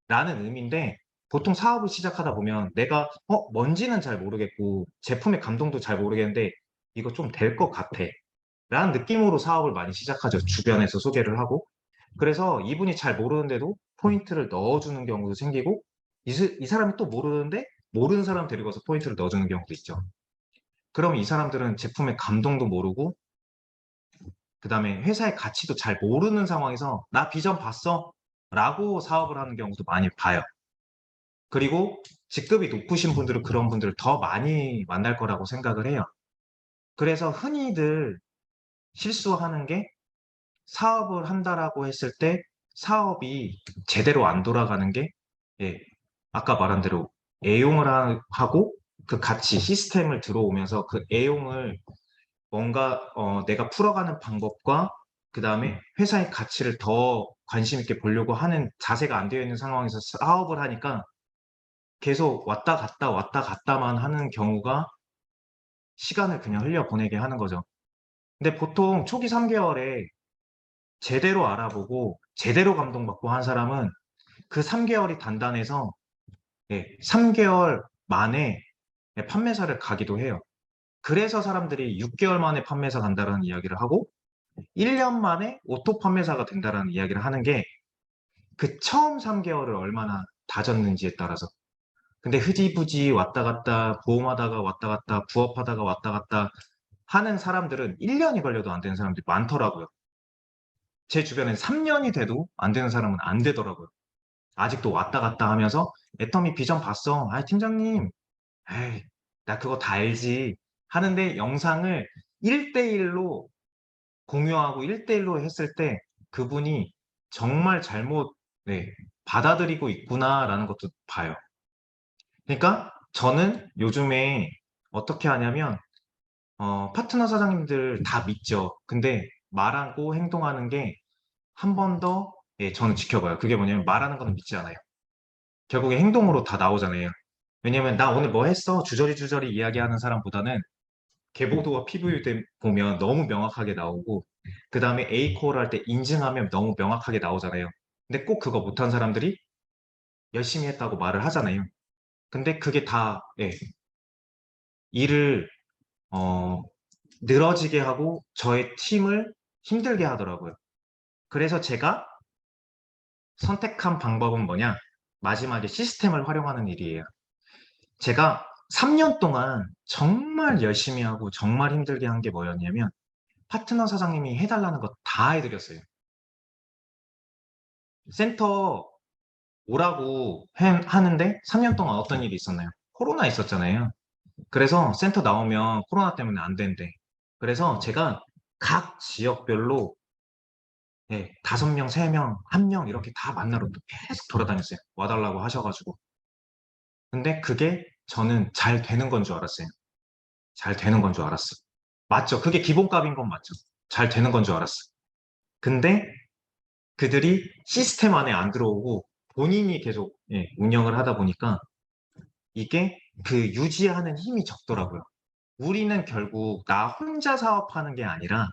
라는 의미인데, 보통 사업을 시작하다 보면 내가 뭔지는 잘 모르겠고 제품의 감동도 잘 모르겠는데 이거 좀 될 것 같아 라는 느낌으로 사업을 많이 시작하죠. 주변에서 소개를 하고. 그래서 이분이 잘 모르는데도 포인트를 넣어주는 경우도 생기고, 이 사람이 또 모르는데 모르는 사람 데리고 와서 포인트를 넣어주는 경우도 있죠. 그럼 이 사람들은 제품의 감동도 모르고 그 다음에 회사의 가치도 잘 모르는 상황에서 나 비전 봤어? 라고 사업을 하는 경우도 많이 봐요. 그리고 직급이 높으신 분들은 그런 분들을 더 많이 만날 거라고 생각을 해요. 그래서 흔히들 실수하는 게, 사업을 한다라고 했을 때 사업이 제대로 안 돌아가는 게, 아까 말한 대로 애용을 하고 그 가치 시스템을 들어오면서 그 애용을 뭔가 내가 풀어가는 방법과 그 다음에 회사의 가치를 더 관심 있게 보려고 하는 자세가 안 되어 있는 상황에서 사업을 하니까 계속 왔다 갔다만 하는 경우가 시간을 그냥 흘려보내게 하는 거죠. 근데 보통 초기 3개월에 제대로 알아보고 제대로 감동받고 한 사람은 그 3개월이 단단해서 3개월 만에 판매사를 가기도 해요. 그래서 사람들이 6개월 만에 판매사 간다라는 이야기를 하고 1년 만에 오토 판매사가 된다라는 이야기를 하는 게, 그 처음 3개월을 얼마나 다졌는지에 따라서. 근데 흐지부지 왔다 갔다 보험하다가 왔다 갔다 부업하다가 왔다 갔다 하는 사람들은 1년이 걸려도 안 되는 사람들이 많더라고요. 제 주변엔 3년이 돼도 안 되는 사람은 안 되더라고요. 아직도 왔다 갔다 하면서 애터미 비전 봤어. 아, 팀장님. 에이, 나 그거 다 알지. 하는데 영상을 1대1로 공유하고 1대1로 했을 때 그분이 정말 잘못 받아들이고 있구나라는 것도 봐요. 그러니까 저는 요즘에 어떻게 하냐면 파트너 사장님들 다 믿죠. 근데 말하고 행동하는 게 한 번 더 저는 지켜봐요. 그게 뭐냐면 말하는 거는 믿지 않아요. 결국에 행동으로 다 나오잖아요. 왜냐면 나 오늘 뭐 했어? 주저리 이야기하는 사람보다는 개보도와 PV 보면 너무 명확하게 나오고, 그 다음에 A콜 할 때 인증하면 너무 명확하게 나오잖아요. 근데 꼭 그거 못한 사람들이 열심히 했다고 말을 하잖아요. 근데 그게 다 일을 늘어지게 하고 저의 팀을 힘들게 하더라고요. 그래서 제가 선택한 방법은 뭐냐? 마지막에 시스템을 활용하는 일이에요. 제가 3년 동안 정말 열심히 하고 정말 힘들게 한 게 뭐였냐면, 파트너 사장님이 해달라는 거 다 해드렸어요. 센터 오라고 하는데 3년 동안 어떤 일이 있었나요? 코로나 있었잖아요. 그래서 센터 나오면 코로나 때문에 안 된대. 그래서 제가 각 지역별로 5명, 3명, 1명 이렇게 다 만나러 계속 돌아다녔어요. 와달라고 하셔가지고. 근데 그게 저는 잘 되는 건 줄 알았어요. 잘 되는 건 줄 알았어. 맞죠? 그게 기본값인 건 맞죠? 잘 되는 건 줄 알았어. 근데 그들이 시스템 안에 안 들어오고 본인이 계속 운영을 하다 보니까 이게 그 유지하는 힘이 적더라고요. 우리는 결국 나 혼자 사업하는 게 아니라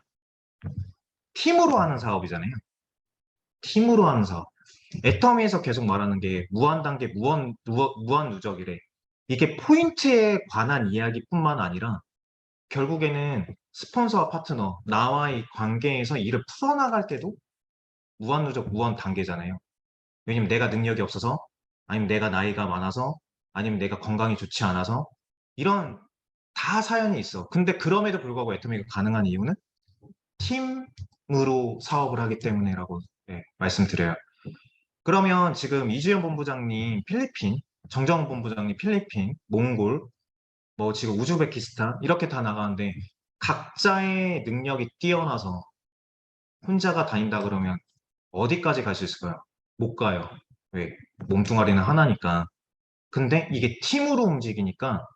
팀으로 하는 사업이잖아요. 팀으로 하는 사업. 애터미에서 계속 말하는 게 무한 단계, 무한 누적이래. 이게 포인트에 관한 이야기뿐만 아니라 결국에는 스폰서와 파트너, 나와의 관계에서 일을 풀어나갈 때도 무한 누적, 무한 단계잖아요. 왜냐면 내가 능력이 없어서, 아니면 내가 나이가 많아서, 아니면 내가 건강이 좋지 않아서, 이런 다 사연이 있어. 근데 그럼에도 불구하고 애터미가 가능한 이유는 팀으로 사업을 하기 때문에라고 말씀드려요. 그러면 지금 이주연 본부장님 필리핀, 정정훈 본부장님 필리핀, 몽골, 뭐 지금 우즈베키스탄 이렇게 다 나가는데 각자의 능력이 뛰어나서 혼자가 다닌다 그러면 어디까지 갈 수 있을까요? 못 가요. 왜? 몸뚱아리는 하나니까. 근데 이게 팀으로 움직이니까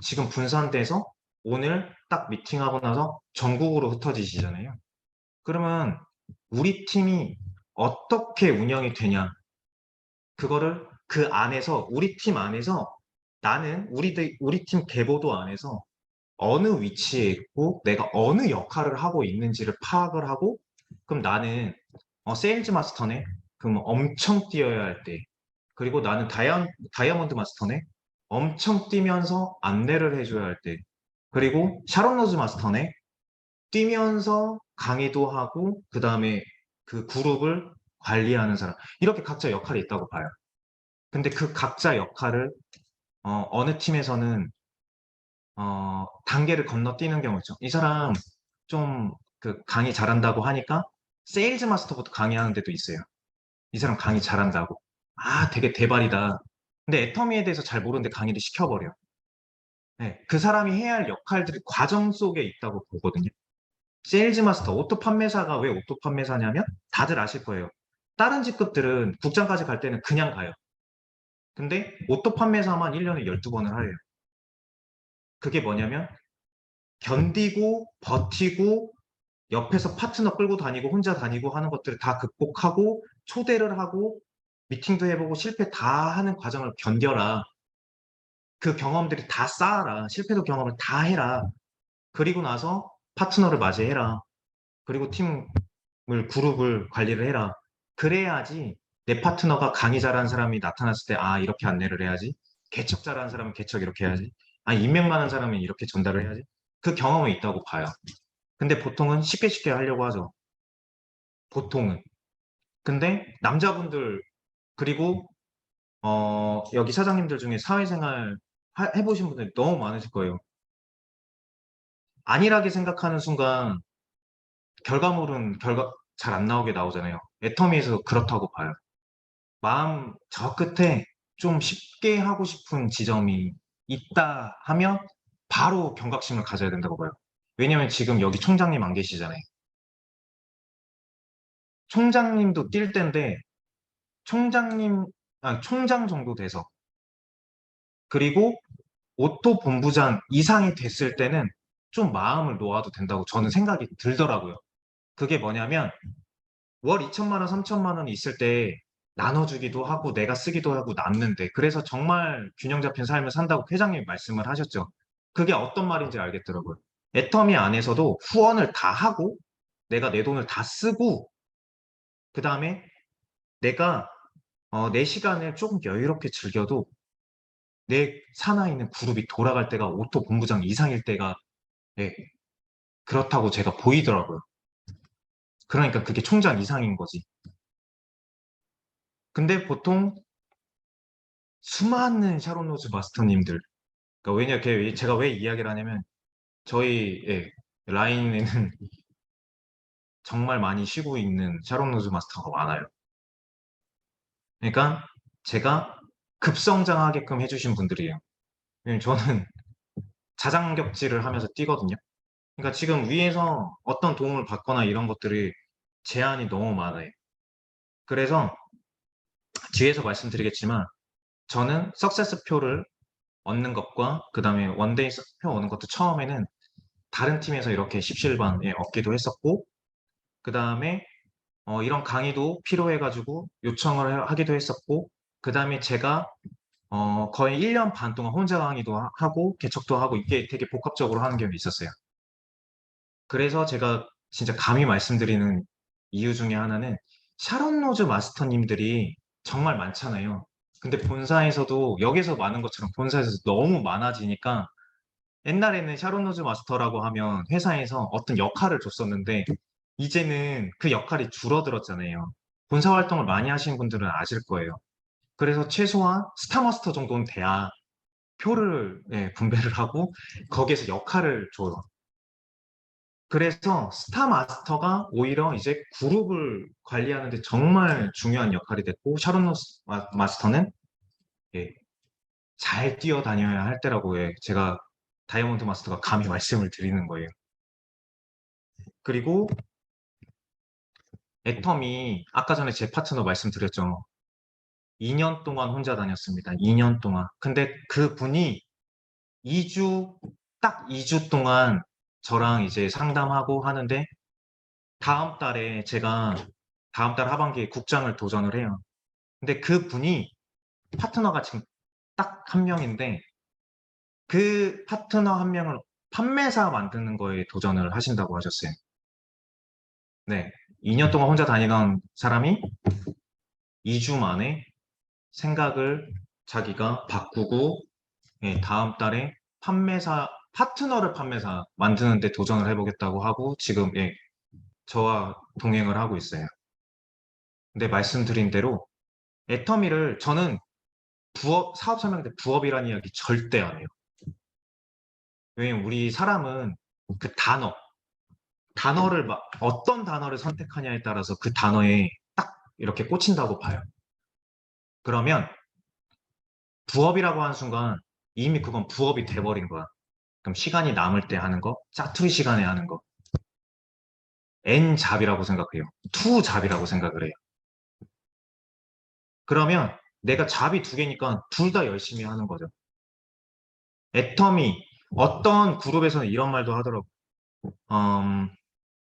지금 분산돼서 오늘 딱 미팅하고 나서 전국으로 흩어지시잖아요. 그러면 우리 팀이 어떻게 운영이 되냐? 그거를 그 안에서, 우리 팀 안에서 나는 우리 팀 계보도 안에서 어느 위치에 있고 내가 어느 역할을 하고 있는지를 파악을 하고 그럼 나는 세일즈 마스터네? 그럼 엄청 뛰어야 할 때. 그리고 나는 다이아몬드 마스터네? 엄청 뛰면서 안내를 해줘야 할 때. 그리고 샤론 로즈 마스터네? 뛰면서 강의도 하고 그 다음에 그 그룹을 관리하는 사람. 이렇게 각자 역할이 있다고 봐요. 근데 그 각자 역할을 어느 팀에서는 단계를 건너뛰는 경우 있죠. 이 사람 좀 그 강의 잘한다고 하니까 세일즈 마스터부터 강의하는 데도 있어요. 이 사람 강의 잘한다고. 아, 되게 대발이다. 근데 애터미에 대해서 잘 모르는데 강의를 시켜버려. 네, 그 사람이 해야 할 역할들이 과정 속에 있다고 보거든요. 세일즈 마스터, 오토 판매사가 왜 오토 판매사냐면 다들 아실 거예요. 다른 직급들은 국장까지 갈 때는 그냥 가요. 근데 오토 판매사만 1년에 12번을 하래요. 그게 뭐냐면 견디고 버티고 옆에서 파트너 끌고 다니고 혼자 다니고 하는 것들을 다 극복하고 초대를 하고 미팅도 해보고 실패 다 하는 과정을 견뎌라. 그 경험들이 다 쌓아라. 실패도 경험을 다 해라. 그리고 나서 파트너를 맞이해라. 그리고 그룹을 관리를 해라. 그래야지 내 파트너가 강의 잘하는 사람이 나타났을 때 아, 이렇게 안내를 해야지. 개척 잘하는 사람은 개척 이렇게 해야지. 아, 인맥 많은 사람은 이렇게 전달을 해야지. 그 경험이 있다고 봐요. 근데 보통은 쉽게 하려고 하죠. 보통은. 근데 남자분들 그리고 여기 사장님들 중에 사회생활 해보신 분들 너무 많으실 거예요. 안일하게 생각하는 순간 결과물은 잘 안 나오게 나오잖아요. 애터미에서 그렇다고 봐요. 마음 저 끝에 좀 쉽게 하고 싶은 지점이 있다 하면 바로 경각심을 가져야 된다고 봐요. 왜냐면 지금 여기 총장님 안 계시잖아요. 총장님도 뛸 때인데 총장 정도 돼서 그리고 오토 본부장 이상이 됐을 때는 좀 마음을 놓아도 된다고 저는 생각이 들더라고요. 그게 뭐냐면 월 2천만 원, 3천만 원이 있을 때 나눠주기도 하고 내가 쓰기도 하고 남는데 그래서 정말 균형 잡힌 삶을 산다고 회장님이 말씀을 하셨죠. 그게 어떤 말인지 알겠더라고요. 애터미 안에서도 후원을 다 하고 내가 내 돈을 다 쓰고 그 다음에 내가 내 시간을 조금 여유롭게 즐겨도 내 산하에 있는 그룹이 돌아갈 때가 오토 본부장 이상일 때가 그렇다고 제가 보이더라고요. 그러니까 그게 총장 이상인 거지. 근데 보통 수많은 샤론 로즈 마스터님들 그러니까 제가 왜 이야기를 하냐면 저희 라인에는 정말 많이 쉬고 있는 샤론 로즈 마스터가 많아요. 그러니까 제가 급성장하게끔 해주신 분들이에요. 왜냐면 저는 자장격지를 하면서 뛰거든요. 그러니까 지금 위에서 어떤 도움을 받거나 이런 것들이 제한이 너무 많아요. 그래서 뒤에서 말씀드리겠지만 저는 석세스 표를 얻는 것과 그 다음에 원데이 표 얻는 것도 처음에는 다른 팀에서 이렇게 십실반에 얻기도 했었고 그 다음에 이런 강의도 필요해가지고 요청을 하기도 했었고 그 다음에 제가 거의 1년 반 동안 혼자 강의도 하고 개척도 하고 이게 되게 복합적으로 하는 경험이 있었어요. 그래서 제가 진짜 감히 말씀드리는 이유 중에 하나는 샤론 로즈 마스터님들이 정말 많잖아요. 근데 본사에서도 여기서 많은 것처럼 본사에서 너무 많아지니까 옛날에는 샤론 로즈 마스터라고 하면 회사에서 어떤 역할을 줬었는데 이제는 그 역할이 줄어들었잖아요. 본사 활동을 많이 하시는 분들은 아실 거예요. 그래서 최소한 스타 마스터 정도는 돼야 표를 분배를 하고 거기에서 역할을 줘요. 그래서 스타 마스터가 오히려 이제 그룹을 관리하는데 정말 중요한 역할이 됐고 샤론 로즈 마스터는 예, 잘 뛰어다녀야 할 때라고 제가 다이아몬드 마스터가 감히 말씀을 드리는 거예요. 그리고 애텀이 아까 전에 제 파트너 말씀드렸죠. 2년 동안 혼자 다녔습니다. 2년 동안. 근데 그분이 2주, 딱 2주 동안 저랑 이제 상담하고 하는데 다음 달에 제가 다음 달 하반기에 국장을 도전을 해요. 근데 그분이 파트너가 지금 딱 한 명인데 그 파트너 한 명을 판매사 만드는 거에 도전을 하신다고 하셨어요. 네. 2년 동안 혼자 다니던 사람이 2주 만에 생각을 자기가 바꾸고 다음 달에 파트너를 판매사 만드는데 도전을 해보겠다고 하고 지금 저와 동행을 하고 있어요. 근데 말씀드린 대로 애터미를 저는 사업 설명할 때 부업이라는 이야기 절대 안 해요. 왜냐면 우리 사람은 그 단어를 어떤 단어를 선택하냐에 따라서 그 단어에 딱 이렇게 꽂힌다고 봐요. 그러면 부업이라고 하는 순간 이미 그건 부업이 돼버린 거야. 그럼 시간이 남을 때 하는 거, 짜투리 시간에 하는 거, N잡이라고 생각해요. 투잡이라고 생각을 해요. 그러면 내가 잡이 두 개니까 둘 다 열심히 하는 거죠. 애터미, 어떤 그룹에서는 이런 말도 하더라고.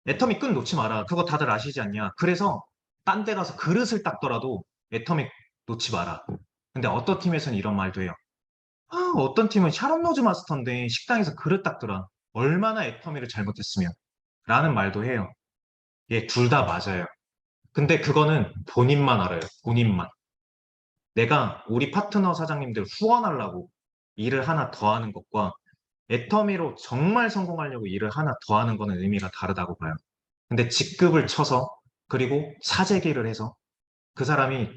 애터미 끈 놓지 마라. 그거 다들 아시지 않냐. 그래서 딴 데 가서 그릇을 닦더라도 애터미 놓지 마라. 근데 어떤 팀에서는 이런 말도 해요. 어떤 팀은 샤론 로즈 마스터인데 식당에서 그릇 닦더라. 얼마나 애터미를 잘못했으면. 라는 말도 해요. 둘 다 맞아요. 근데 그거는 본인만 알아요. 본인만. 내가 우리 파트너 사장님들 후원하려고 일을 하나 더 하는 것과 애터미로 정말 성공하려고 일을 하나 더 하는 거는 의미가 다르다고 봐요. 근데 직급을 쳐서 그리고 사재기를 해서 그 사람이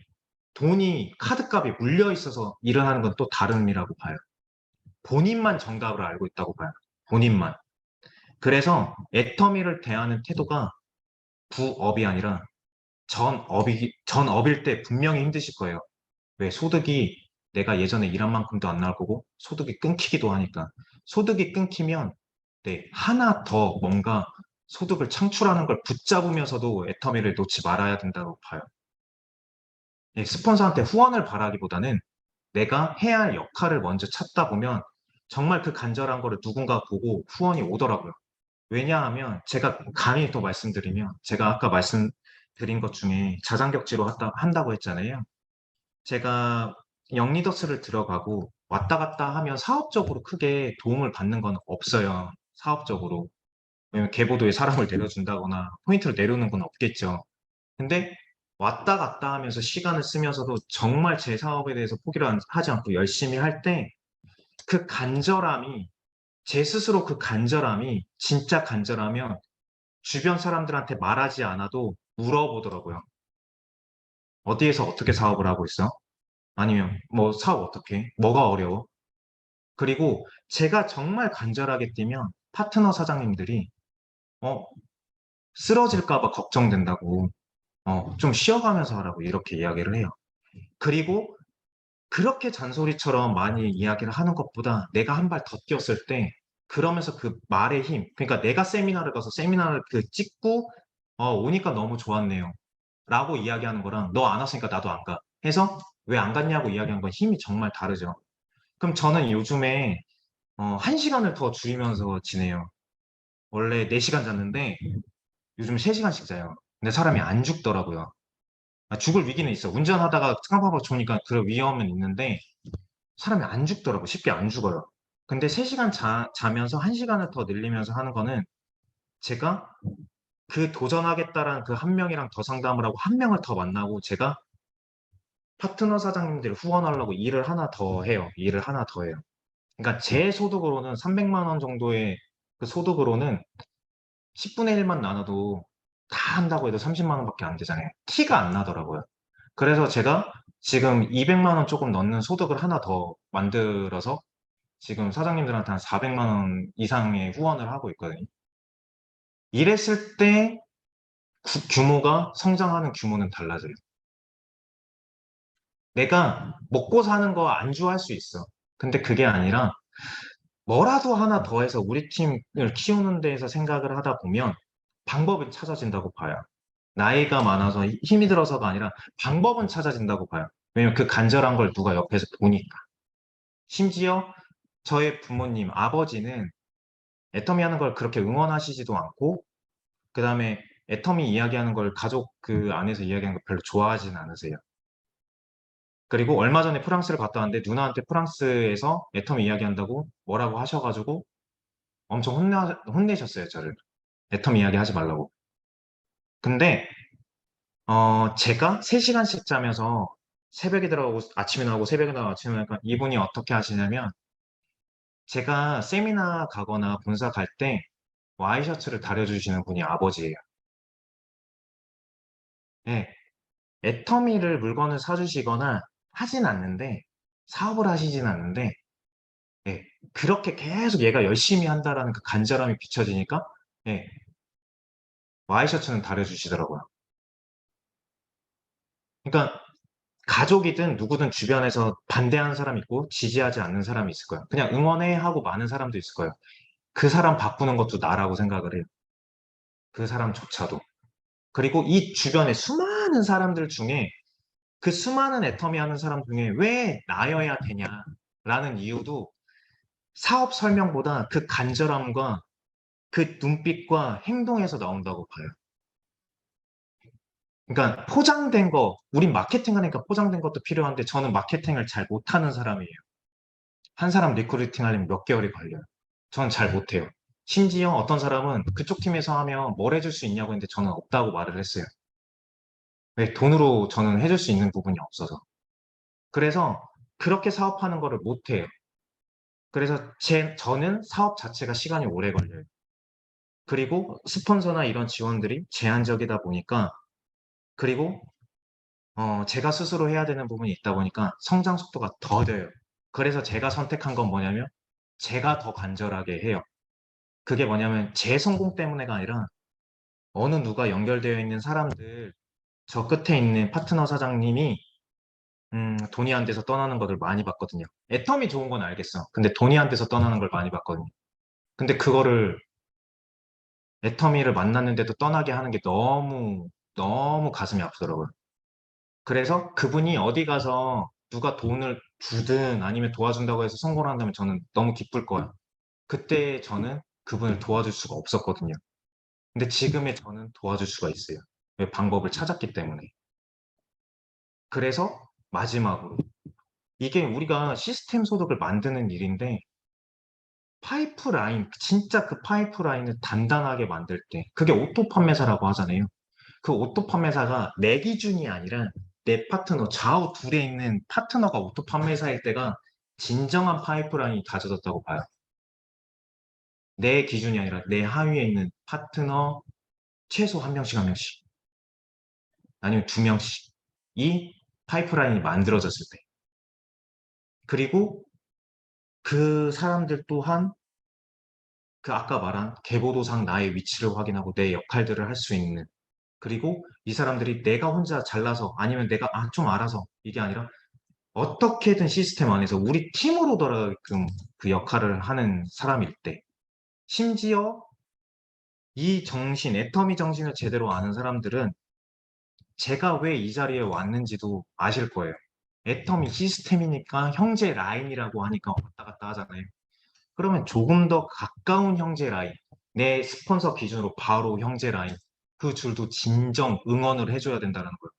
돈이 카드값이 물려 있어서 일을 하는 건 또 다른 의미라고 봐요. 본인만 정답을 알고 있다고 봐요. 본인만. 그래서 애터미를 대하는 태도가 부업이 아니라 전업일 때 분명히 힘드실 거예요. 왜? 소득이 내가 예전에 일한 만큼도 안 나올 거고 소득이 끊기기도 하니까. 소득이 끊기면 하나 더 뭔가 소득을 창출하는 걸 붙잡으면서도 애터미를 놓지 말아야 된다고 봐요. 스폰서한테 후원을 바라기보다는 내가 해야 할 역할을 먼저 찾다 보면 정말 그 간절한 거를 누군가 보고 후원이 오더라고요. 왜냐하면 제가 감히 또 말씀드리면 제가 아까 말씀드린 것 중에 자장격지로 한다고 했잖아요. 제가 영리더스를 들어가고 왔다 갔다 하면 사업적으로 크게 도움을 받는 건 없어요. 사업적으로. 왜냐면 계보도에 사람을 내려준다거나 포인트를 내려오는 건 없겠죠. 근데 왔다 갔다 하면서 시간을 쓰면서도 정말 제 사업에 대해서 포기를 하지 않고 열심히 할 때 그 간절함이 제 스스로 그 간절함이 진짜 간절하면 주변 사람들한테 말하지 않아도 물어보더라고요. 어디에서 어떻게 사업을 하고 있어? 아니면 뭐 사업 어떻게 해? 뭐가 어려워? 그리고 제가 정말 간절하게 뛰면 파트너 사장님들이 쓰러질까 봐 걱정된다고 좀 쉬어가면서 하라고 이렇게 이야기를 해요. 그리고 그렇게 잔소리처럼 많이 이야기를 하는 것보다 내가 한 발 더 뛰었을 때 그러면서 그 말의 힘, 그러니까 내가 세미나를 가서 세미나를 찍고 오니까 너무 좋았네요. 라고 이야기하는 거랑 너 안 왔으니까 나도 안 가. 해서 왜 안 갔냐고 이야기하는 건 힘이 정말 다르죠. 그럼 저는 요즘에 1시간을 더 줄이면서 지내요. 원래 4시간 잤는데 요즘 3시간씩 자요. 근데 사람이 안 죽더라고요. 죽을 위기는 있어. 운전하다가 깜빡 좋으니까 그럴 위험은 있는데 사람이 안 죽더라고. 쉽게 안 죽어요. 근데 3시간 자면서 1시간을 더 늘리면서 하는 거는 제가 그 도전하겠다라는 그 한 명이랑 더 상담을 하고 한 명을 더 만나고 제가 파트너 사장님들 후원하려고 일을 하나 더 해요. 일을 하나 더 해요. 그러니까 제 소득으로는 300만 원 정도의 그 소득으로는 10분의 1만 나눠도 다 한다고 해도 30만 원밖에 안 되잖아요. 티가 안 나더라고요. 그래서 제가 지금 200만 원 조금 넣는 소득을 하나 더 만들어서 지금 사장님들한테 한 400만 원 이상의 후원을 하고 있거든요. 이랬을 때 규모가 성장하는 규모는 달라져요. 내가 먹고 사는 거 안주할 수 있어. 근데 그게 아니라 뭐라도 하나 더 해서 우리 팀을 키우는 데에서 생각을 하다 보면 방법은 찾아진다고 봐요. 나이가 많아서 힘이 들어서가 아니라 방법은 찾아진다고 봐요. 왜냐면 그 간절한 걸 누가 옆에서 보니까. 심지어 저의 부모님, 아버지는 애터미 하는 걸 그렇게 응원하시지도 않고, 그 다음에 애터미 이야기하는 걸 가족 그 안에서 이야기하는 걸 별로 좋아하지는 않으세요. 그리고 얼마 전에 프랑스를 갔다 왔는데 누나한테 프랑스에서 애터미 이야기한다고 뭐라고 하셔가지고 엄청 혼내셨어요, 저를. 애터미 이야기 하지 말라고. 근데 제가 3시간씩 자면서 새벽에 들어가고 아침에 나오고 새벽에 나가고 아침에 나가니까 이분이 어떻게 하시냐면 제가 세미나 가거나 본사 갈 때 와이셔츠를 다려주시는 분이 아버지예요. 네, 애터미를 물건을 사주시거나 하진 않는데 사업을 하시진 않는데 네, 그렇게 계속 얘가 열심히 한다라는 그 간절함이 비춰지니까 네, 와이셔츠는 다려주시더라고요. 그러니까 가족이든 누구든 주변에서 반대하는 사람이 있고 지지하지 않는 사람이 있을 거예요. 그냥 응원해 하고 많은 사람도 있을 거예요. 그 사람 바꾸는 것도 나라고 생각을 해요. 그 사람조차도. 그리고 이 주변에 수많은 사람들 중에 그 수많은 애터미 하는 사람 중에 왜 나여야 되냐라는 이유도 사업 설명보다 그 간절함과 그 눈빛과 행동에서 나온다고 봐요. 그러니까 포장된 거, 우린 마케팅 하니까 포장된 것도 필요한데 저는 마케팅을 잘 못하는 사람이에요. 한 사람 리크루팅 하려면 몇 개월이 걸려요. 저는 잘 못해요. 심지어 어떤 사람은 그쪽 팀에서 하면 뭘 해줄 수 있냐고 했는데 저는 없다고 말을 했어요. 왜? 돈으로 저는 해줄 수 있는 부분이 없어서. 그래서 그렇게 사업하는 거를 못해요. 그래서 저는 사업 자체가 시간이 오래 걸려요. 그리고 스폰서나 이런 지원들이 제한적이다 보니까 그리고 제가 스스로 해야 되는 부분이 있다 보니까 성장 속도가 더뎌요. 그래서 제가 선택한 건 뭐냐면 제가 더 간절하게 해요. 그게 뭐냐면 제 성공 때문에가 아니라 어느 누가 연결되어 있는 사람들 저 끝에 있는 파트너 사장님이 돈이 안 돼서 떠나는 것을 많이 봤거든요. 애텀이 좋은 건 알겠어. 근데 돈이 안 돼서 떠나는 걸 많이 봤거든요. 근데 그거를 애터미를 만났는데도 떠나게 하는 게 너무 너무 가슴이 아프더라고요. 그래서 그분이 어디 가서 누가 돈을 주든 아니면 도와준다고 해서 성공을 한다면 저는 너무 기쁠 거예요. 그때 저는 그분을 도와줄 수가 없었거든요. 근데 지금의 저는 도와줄 수가 있어요. 왜? 방법을 찾았기 때문에. 그래서 마지막으로 이게 우리가 시스템 소득을 만드는 일인데 파이프라인, 진짜 그 파이프라인을 단단하게 만들 때 그게 오토 판매사라고 하잖아요. 그 오토 판매사가 내 기준이 아니라 내 파트너 좌우 둘에 있는 파트너가 오토 판매사일 때가 진정한 파이프라인이 다져졌다고 봐요. 내 기준이 아니라 내 하위에 있는 파트너 최소 한 명씩 한 명씩 아니면 두 명씩 이 파이프라인이 만들어졌을 때 그리고 그 사람들 또한 그 아까 말한 계보도상 나의 위치를 확인하고 내 역할들을 할 수 있는 그리고 이 사람들이 내가 혼자 잘나서 아니면 내가 좀 알아서 이게 아니라 어떻게든 시스템 안에서 우리 팀으로 돌아가게끔 그 역할을 하는 사람일 때 심지어 이 정신, 애터미 정신을 제대로 아는 사람들은 제가 왜 이 자리에 왔는지도 아실 거예요. 애터미 시스템이니까 형제 라인이라고 하니까 왔다 갔다 하잖아요. 그러면 조금 더 가까운 형제 라인, 내 스폰서 기준으로 바로 형제 라인, 그 줄도 진정 응원을 해줘야 된다는 거예요.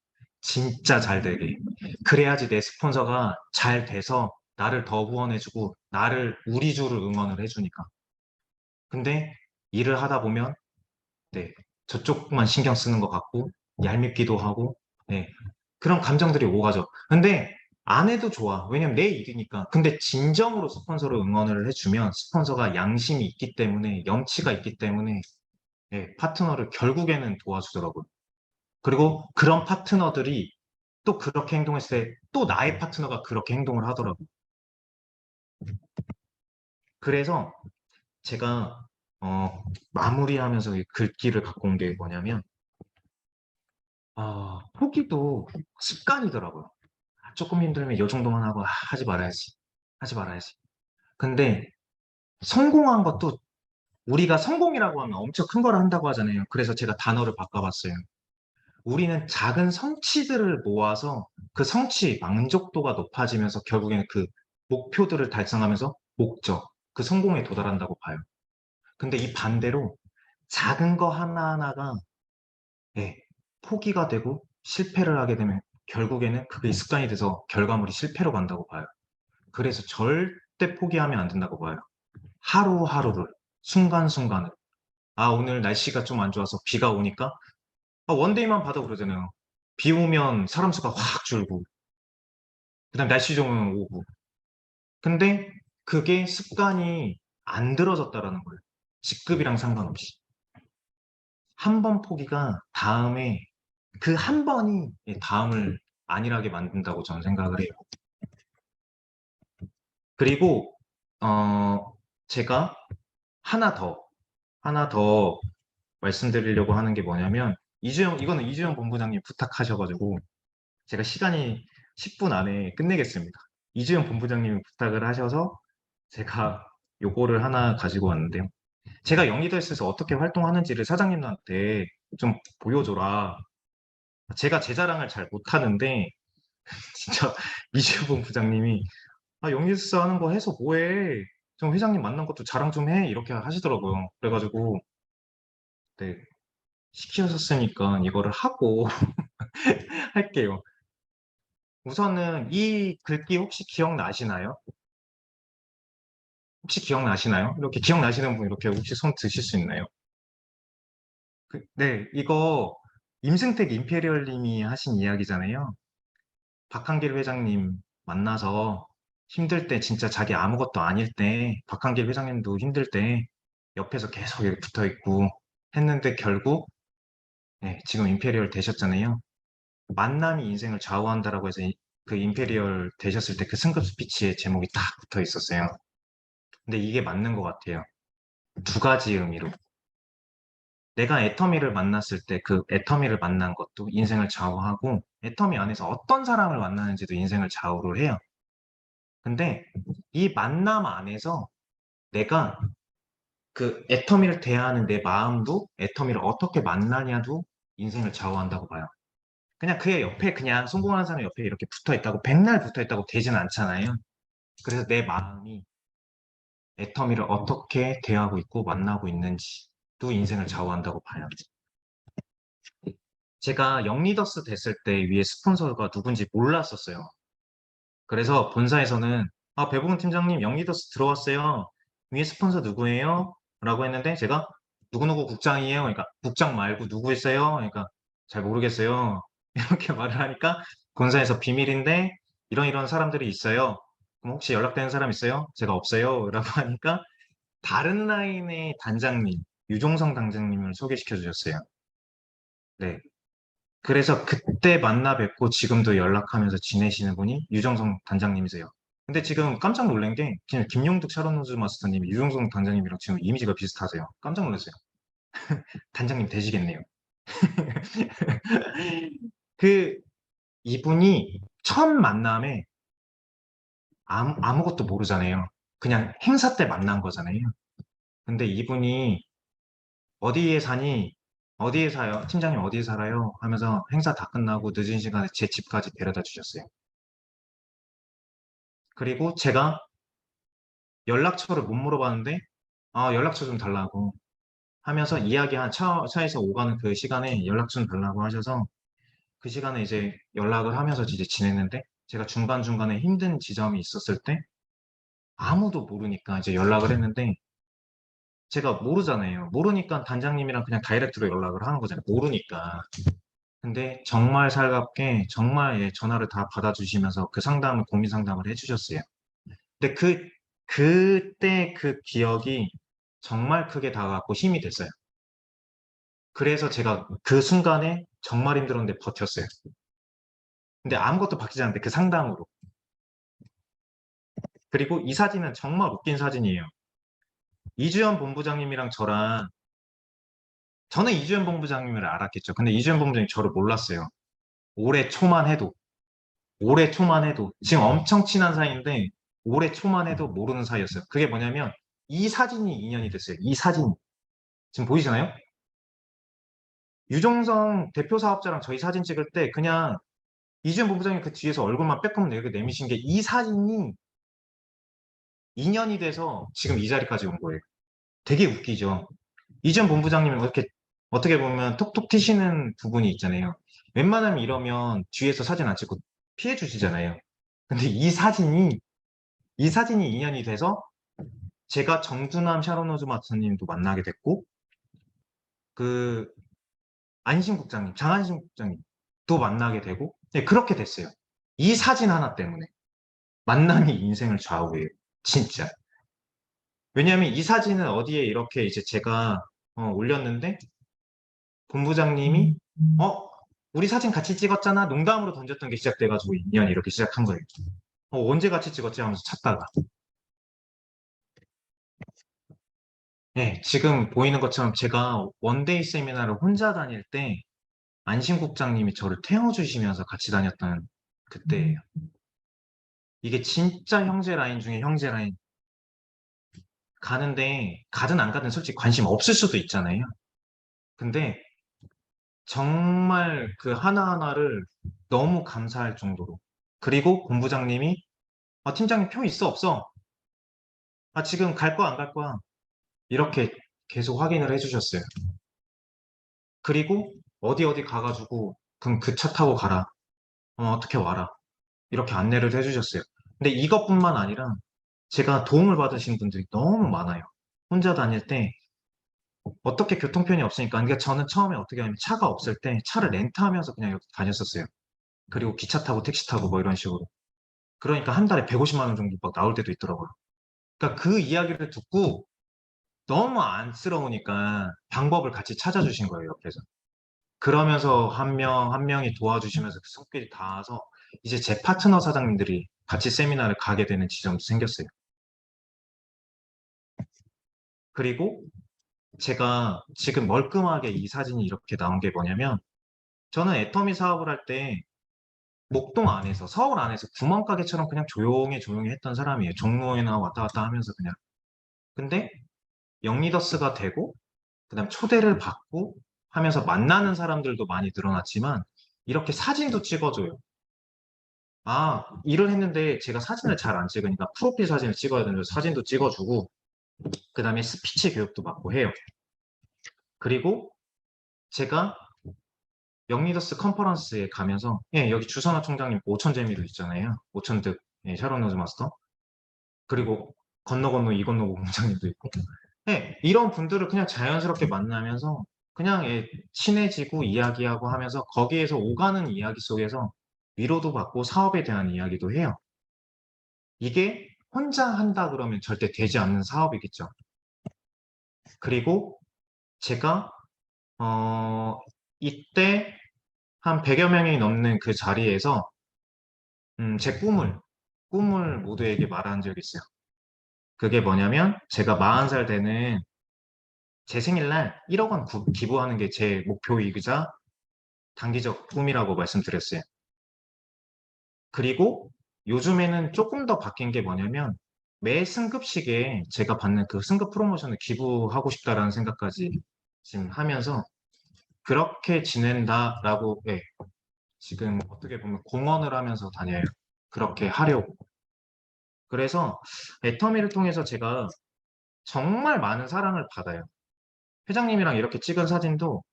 진짜 잘 되게. 그래야지 내 스폰서가 잘 돼서 나를 더 후원해주고 우리 줄을 응원을 해주니까. 근데 일을 하다 보면 네, 저쪽만 신경 쓰는 것 같고 얄밉기도 하고 네, 그런 감정들이 오가죠. 근데 안 해도 좋아. 왜냐면 내 일이니까. 근데 진정으로 스폰서를 응원을 해주면 스폰서가 양심이 있기 때문에 염치가 있기 때문에 네, 파트너를 결국에는 도와주더라고요. 그리고 그런 파트너들이 또 그렇게 행동했을 때 또 나의 파트너가 그렇게 행동을 하더라고요. 그래서 제가 마무리하면서 이 글귀를 갖고 온 게 뭐냐면 포기도 습관이더라고요. 조금 힘들면 이 정도만 하고 하지 말아야지. 하지 말아야지. 근데 성공한 것도 우리가 성공이라고 하면 엄청 큰 걸 한다고 하잖아요. 그래서 제가 단어를 바꿔봤어요. 우리는 작은 성취들을 모아서 그 성취, 만족도가 높아지면서 결국에는 그 목표들을 달성하면서 목적, 그 성공에 도달한다고 봐요. 근데 이 반대로 작은 거 하나하나가 예, 포기가 되고 실패를 하게 되면 결국에는 그게 습관이 돼서 결과물이 실패로 간다고 봐요. 그래서 절대 포기하면 안 된다고 봐요. 하루하루를, 순간순간을. 오늘 날씨가 좀 안 좋아서 비가 오니까 원데이만 봐도 그러잖아요. 비 오면 사람 수가 확 줄고, 그다음 날씨 좋으면 오고. 근데 그게 습관이 안 들어졌다라는 거예요. 직급이랑 상관없이. 한 번 포기가 다음에 그 한 번이 다음을 안일하게 만든다고 저는 생각을 해요. 그리고 제가 하나 더 말씀드리려고 하는 게 뭐냐면 이거는 이주영 본부장님 부탁하셔가지고 제가 시간이 10분 안에 끝내겠습니다. 이주영 본부장님이 부탁을 하셔서 제가 요거를 하나 가지고 왔는데요. 제가 영리더스에서 어떻게 활동하는지를 사장님한테 좀 보여줘라. 제가 제 자랑을 잘 못하는데 진짜 이주영 본부장님이 영리더스 하는 거 해서 뭐해? 좀 회장님 만난 것도 자랑 좀 해. 이렇게 하시더라고요. 그래가지고 네, 시키셨으니까 이거를 하고 할게요. 우선은 이 글귀 혹시 기억나시나요? 혹시 기억나시나요? 이렇게 기억나시는 분 이렇게 혹시 손 드실 수 있나요? 네, 이거 임승택 임페리얼님이 하신 이야기잖아요. 박한길 회장님 만나서 힘들 때 진짜 자기 아무것도 아닐 때 박한길 회장님도 힘들 때 옆에서 계속 이렇게 붙어 있고 했는데 결국 네, 지금 임페리얼 되셨잖아요. 만남이 인생을 좌우한다라고 해서 그 임페리얼 되셨을 때 그 승급 스피치에 제목이 딱 붙어 있었어요. 근데 이게 맞는 것 같아요. 두 가지 의미로. 내가 애터미를 만났을 때 그 애터미를 만난 것도 인생을 좌우하고 애터미 안에서 어떤 사람을 만나는지도 인생을 좌우를 해요. 근데 이 만남 안에서 내가 그 애터미를 대하는 내 마음도 애터미를 어떻게 만나냐도 인생을 좌우한다고 봐요. 그냥 그의 옆에 그냥 성공하는 사람 옆에 이렇게 붙어 있다고 백날 붙어 있다고 되지는 않잖아요. 그래서 내 마음이 애터미를 어떻게 대하고 있고 만나고 있는지도 인생을 좌우한다고 봐요. 제가 영리더스 됐을 때 위에 스폰서가 누군지 몰랐었어요. 그래서 본사에서는 배부근 팀장님 영리더스 들어왔어요. 위에 스폰서 누구예요? 라고 했는데 제가 누구누구 국장이에요. 그러니까 국장 말고 누구 있어요? 그러니까 잘 모르겠어요. 이렇게 말을 하니까 본사에서 비밀인데 이런 사람들이 있어요. 그럼 혹시 연락되는 사람 있어요? 제가 없어요. 라고 하니까 다른 라인의 단장님, 유종성 단장님을 소개시켜 주셨어요. 네. 그래서 그때 만나 뵙고 지금도 연락하면서 지내시는 분이 유정성 단장님이세요. 근데 지금 깜짝 놀란 게 그냥 김용득 샤론노즈 마스터님이 유정성 단장님이랑 지금 이미지가 비슷하세요. 깜짝 놀랐어요. 단장님 되시겠네요. 그 이분이 첫 만남에 아무것도 모르잖아요. 그냥 행사 때 만난 거잖아요. 근데 이분이 어디에 사니? 어디에 사요? 팀장님 어디에 살아요? 하면서 행사 다 끝나고 늦은 시간에 제 집까지 데려다 주셨어요. 그리고 제가 연락처를 못 물어봤는데, 연락처 좀 달라고 하면서 이야기한 차에서 오가는 그 시간에 연락처 좀 달라고 하셔서 그 시간에 이제 연락을 하면서 이제 지냈는데 제가 중간중간에 힘든 지점이 있었을 때 아무도 모르니까 이제 연락을 했는데 제가 모르잖아요. 모르니까 단장님이랑 그냥 다이렉트로 연락을 하는 거잖아요. 모르니까. 근데 정말 살갑게 정말 예, 전화를 다 받아주시면서 그 상담을 고민 상담을 해주셨어요. 근데 그때 그 기억이 정말 크게 다가갔고 힘이 됐어요. 그래서 제가 그 순간에 정말 힘들었는데 버텼어요. 근데 아무것도 바뀌지 않는데 그 상담으로. 그리고 이 사진은 정말 웃긴 사진이에요. 이주연 본부장님이랑 저는 이주연 본부장님을 알았겠죠. 근데 이주연 본부장님 저를 몰랐어요. 올해 초만 해도 지금 엄청 친한 사이인데 올해 초만 해도 모르는 사이였어요. 그게 뭐냐면 이 사진이 인연이 됐어요. 이 사진 지금 보이시나요? 유종성 대표 사업자랑 저희 사진 찍을 때 그냥 이주연 본부장님 그 뒤에서 얼굴만 빼꼼 이렇게 내미신 게 이 사진이 인연이 돼서 지금 이 자리까지 온 거예요. 되게 웃기죠. 이주연 본부장님은 어떻게 보면 톡톡 튀시는 부분이 있잖아요. 웬만하면 이러면 뒤에서 사진 안 찍고 피해 주시잖아요. 근데 이 사진이 인연이 돼서 제가 정두남 샤론호즈 마스터님도 만나게 됐고 그 안심국장님, 장안심국장님도 만나게 되고 네, 그렇게 됐어요. 이 사진 하나 때문에 만남이 인생을 좌우해요. 진짜. 왜냐하면 이 사진은 어디에 이렇게 이제 제가 올렸는데 본부장님이 우리 사진 같이 찍었잖아 농담으로 던졌던 게 시작돼가지고 인연이 이렇게 시작한 거예요. 언제 같이 찍었지 하면서 찾다가 네, 지금 보이는 것처럼 제가 원데이 세미나를 혼자 다닐 때 안심국장님이 저를 태워주시면서 같이 다녔던 그때예요. 이게 진짜 형제 라인 중에 형제 라인. 가는데 가든 안 가든 솔직히 관심 없을 수도 있잖아요. 근데 정말 그 하나하나를 너무 감사할 정도로. 그리고 본부장님이 팀장님 표 있어 없어? 지금 갈 거야 안 갈 거야? 이렇게 계속 확인을 해주셨어요. 그리고 어디 가가지고 그럼 그 차 타고 가라. 어떻게 와라. 이렇게 안내를 해주셨어요. 근데 이것뿐만 아니라 제가 도움을 받으신 분들이 너무 많아요. 혼자 다닐 때 어떻게 교통편이 없으니까. 그러니까 저는 처음에 어떻게 하냐면 차가 없을 때 차를 렌트하면서 그냥 이렇게 다녔었어요. 그리고 기차 타고 택시 타고 뭐 이런 식으로. 그러니까 한 달에 150만 원 정도 막 나올 때도 있더라고요. 그러니까 그 이야기를 듣고 너무 안쓰러우니까 방법을 같이 찾아주신 거예요, 옆에서. 그러면서 한 명 한 명이 도와주시면서 그 손길이 닿아서 이제 제 파트너 사장님들이 같이 세미나를 가게 되는 지점도 생겼어요. 그리고 제가 지금 멀끔하게 이 사진이 이렇게 나온 게 뭐냐면 저는 애터미 사업을 할 때 목동 안에서 서울 안에서 구멍가게처럼 그냥 조용히 했던 사람이에요. 종로에나 왔다 갔다 하면서 그냥. 근데 영리더스가 되고 그다음 초대를 받고 하면서 만나는 사람들도 많이 늘어났지만 이렇게 사진도 찍어줘요. 일을 했는데 제가 사진을 잘 안 찍으니까 프로필 사진을 찍어야 되는데 사진도 찍어주고 그 다음에 스피치 교육도 받고 해요. 그리고 제가 영리더스 컨퍼런스에 가면서 여기 주선화 총장님 오천재미도 있잖아요. 오천득 샤론 로즈 마스터. 그리고 건너 이 건너 본부장님도 있고 이런 분들을 그냥 자연스럽게 만나면서 그냥 친해지고 이야기하고 하면서 거기에서 오가는 이야기 속에서 위로도 받고 사업에 대한 이야기도 해요. 이게 혼자 한다 그러면 절대 되지 않는 사업이겠죠. 그리고 제가 이때 한 100여 명이 넘는 그 자리에서 제 꿈을 모두에게 말한 적이 있어요. 그게 뭐냐면 제가 40살 되는 제 생일날 1억 원 기부하는 게 제 목표이자 단기적 꿈이라고 말씀드렸어요. 그리고 요즘에는 조금 더 바뀐 게 뭐냐면 매 승급식에 제가 받는 그 승급 프로모션을 기부하고 싶다라는 생각까지 지금 하면서 그렇게 지낸다라고 지금 어떻게 보면 공헌을 하면서 다녀요. 그렇게 하려고. 그래서 애터미를 통해서 제가 정말 많은 사랑을 받아요. 회장님이랑 이렇게 찍은 사진도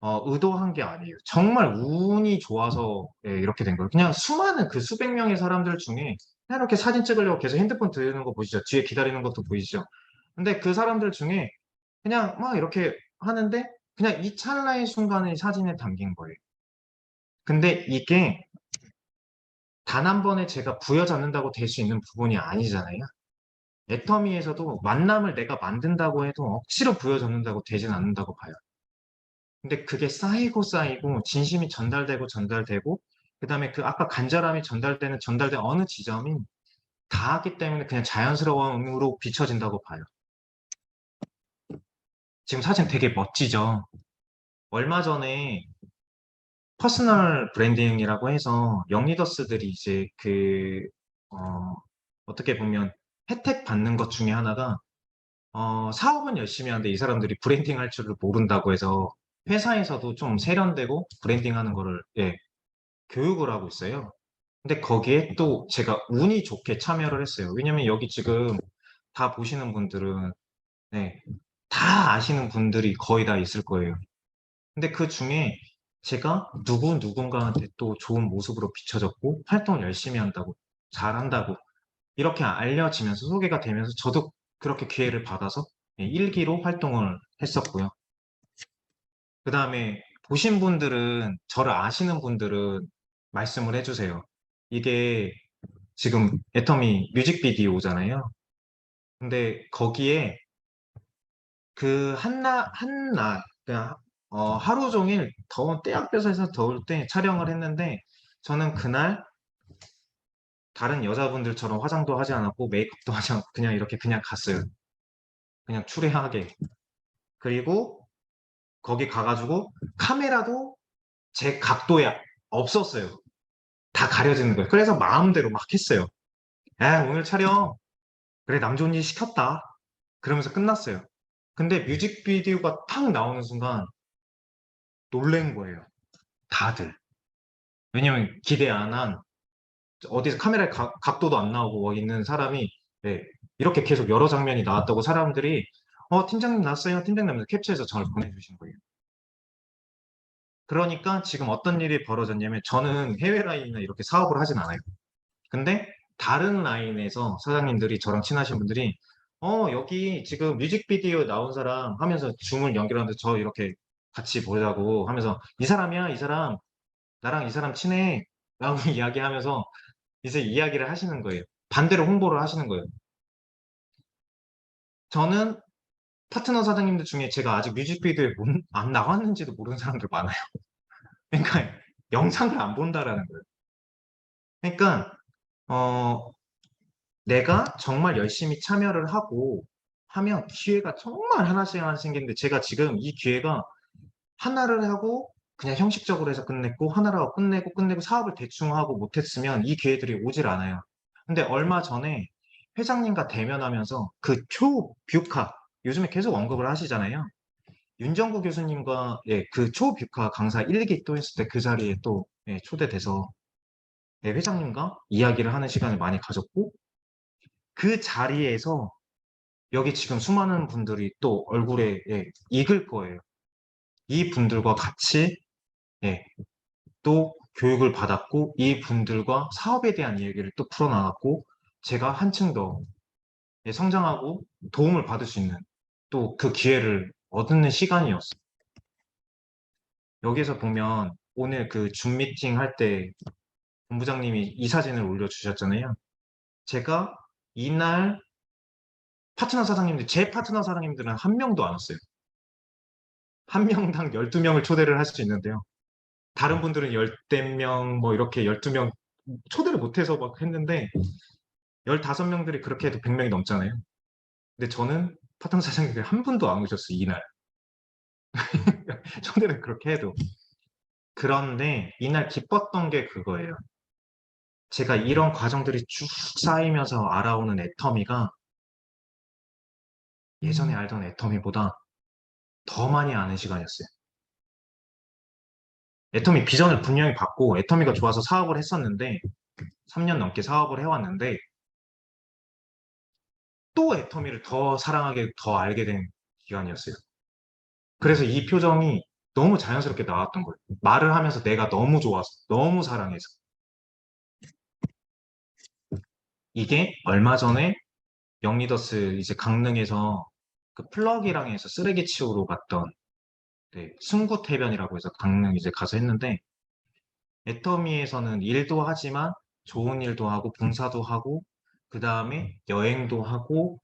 의도한 게 아니에요. 정말 운이 좋아서 이렇게 된 거예요. 그냥 수많은 그 수백 명의 사람들 중에 그냥 이렇게 사진 찍으려고 계속 핸드폰 드는 거 보이시죠? 뒤에 기다리는 것도 보이시죠? 근데 그 사람들 중에 그냥 막 이렇게 하는데 그냥 이 찰나의 순간에 사진에 담긴 거예요. 근데 이게 단 한 번에 제가 부여잡는다고 될 수 있는 부분이 아니잖아요. 애터미에서도 만남을 내가 만든다고 해도 억지로 부여잡는다고 되진 않는다고 봐요. 근데 그게 쌓이고 진심이 전달되고 그다음에 그 아까 간절함이 전달된 어느 지점이 닿았기 때문에 그냥 자연스러움으로 비춰진다고 봐요. 지금 사진 되게 멋지죠? 얼마 전에 퍼스널 브랜딩이라고 해서 영리더스들이 이제 어떻게 보면 혜택 받는 것 중에 하나가 사업은 열심히 하는데 이 사람들이 브랜딩 할 줄을 모른다고 해서 회사에서도 좀 세련되고 브랜딩 하는 거를 예, 교육을 하고 있어요. 근데 거기에 또 제가 운이 좋게 참여를 했어요. 왜냐면 여기 지금 다 보시는 분들은 네, 다 아시는 분들이 거의 다 있을 거예요. 근데 그 중에 제가 누군가한테 또 좋은 모습으로 비춰졌고 활동을 열심히 한다고 잘한다고 이렇게 알려지면서 소개가 되면서 저도 그렇게 기회를 받아서 예, 일기로 활동을 했었고요. 그 다음에 보신 분들은 저를 아시는 분들은 말씀을 해주세요. 이게 지금 애터미 뮤직비디오잖아요. 근데 거기에 그 그냥 하루 종일 더운 때약볕에서 더울 때 촬영을 했는데 저는 그날 다른 여자분들처럼 화장도 하지 않았고 메이크업도 하지 않고 그냥 이렇게 그냥 갔어요. 그냥 추레하게. 그리고 거기 가가지고 카메라도 제 각도에 없었어요. 다 가려지는 거예요. 그래서 마음대로 막 했어요. 야, 오늘 촬영 그래 남 좋은 일 시켰다. 그러면서 끝났어요. 근데 뮤직비디오가 탁 나오는 순간 놀란 거예요. 다들. 왜냐면 기대 안 한 어디서 카메라에 각도도 안 나오고 있는 사람이 네, 이렇게 계속 여러 장면이 나왔다고 사람들이 팀장님 나왔어요. 팀장님 캡처해서 저를 보내주신 거예요. 그러니까 지금 어떤 일이 벌어졌냐면 저는 해외 라인이나 이렇게 사업을 하진 않아요. 근데 다른 라인에서 사장님들이 저랑 친하신 분들이 여기 지금 뮤직비디오 나온 사람 하면서 줌을 연결하는데 저 이렇게 같이 보자고 하면서 이 사람이야 이 사람 나랑 이 사람 친해 라고 이야기하면서 이제 이야기를 하시는 거예요. 반대로 홍보를 하시는 거예요. 저는 파트너 사장님들 중에 제가 아직 뮤직비디오에 안 나왔는지도 모르는 사람들 많아요. 그러니까 영상을 안 본다라는 거예요. 그러니까 내가 정말 열심히 참여를 하고 하면 기회가 정말 하나씩 하나씩 생기는데 제가 지금 이 기회가 하나를 하고 그냥 형식적으로 해서 끝냈고 하나를 하고 끝내고 사업을 대충 하고 못했으면 이 기회들이 오질 않아요. 근데 얼마 전에 회장님과 대면하면서 그 초뷰카 요즘에 계속 언급을 하시잖아요. 윤정구 교수님과 예, 그 초뷰카 강사 1기 또 했을 때 그 자리에 또 예, 초대돼서 예, 회장님과 이야기를 하는 시간을 많이 가졌고 그 자리에서 여기 지금 수많은 분들이 또 얼굴에 예, 익을 거예요. 이 분들과 같이 예, 또 교육을 받았고 이 분들과 사업에 대한 이야기를 또 풀어나갔고 제가 한층 더 예, 성장하고 도움을 받을 수 있는 또 그 기회를 얻는 시간이었어요. 여기서 보면 오늘 그 줌 미팅 할 때 본부장님이 이 사진을 올려주셨잖아요. 제가 이날 제 파트너 사장님들은 한 명도 안 왔어요. 한 명당 12명을 초대를 할 수 있는데요. 다른 분들은 10명, 뭐 이렇게 12명 초대를 못해서 막 했는데 15명들이 그렇게 해도 100명이 넘잖아요. 근데 저는 파트너 사장님들이 한 분도 안 오셨어요, 이날. 초대를 그렇게 해도. 그런데 이날 기뻤던 게 그거예요. 제가 이런 과정들이 쭉 쌓이면서 알아오는 애터미가 예전에 알던 애터미보다 더 많이 아는 시간이었어요. 애터미 비전을 분명히 받고 애터미가 좋아서 사업을 했었는데 3년 넘게 사업을 해왔는데 또 애터미를 더 사랑하게 더 알게 된 기간이었어요. 그래서 이 표정이 너무 자연스럽게 나왔던 거예요. 말을 하면서 내가 너무 좋아서 너무 사랑해서 이게 얼마 전에 영리더스 이제 강릉에서 그 플러기랑 해서 쓰레기 치우러 갔던 네, 순구태변이라고 해서 강릉 이제 가서 했는데 애터미에서는 일도 하지만 좋은 일도 하고 봉사도 하고 그 다음에 여행도 하고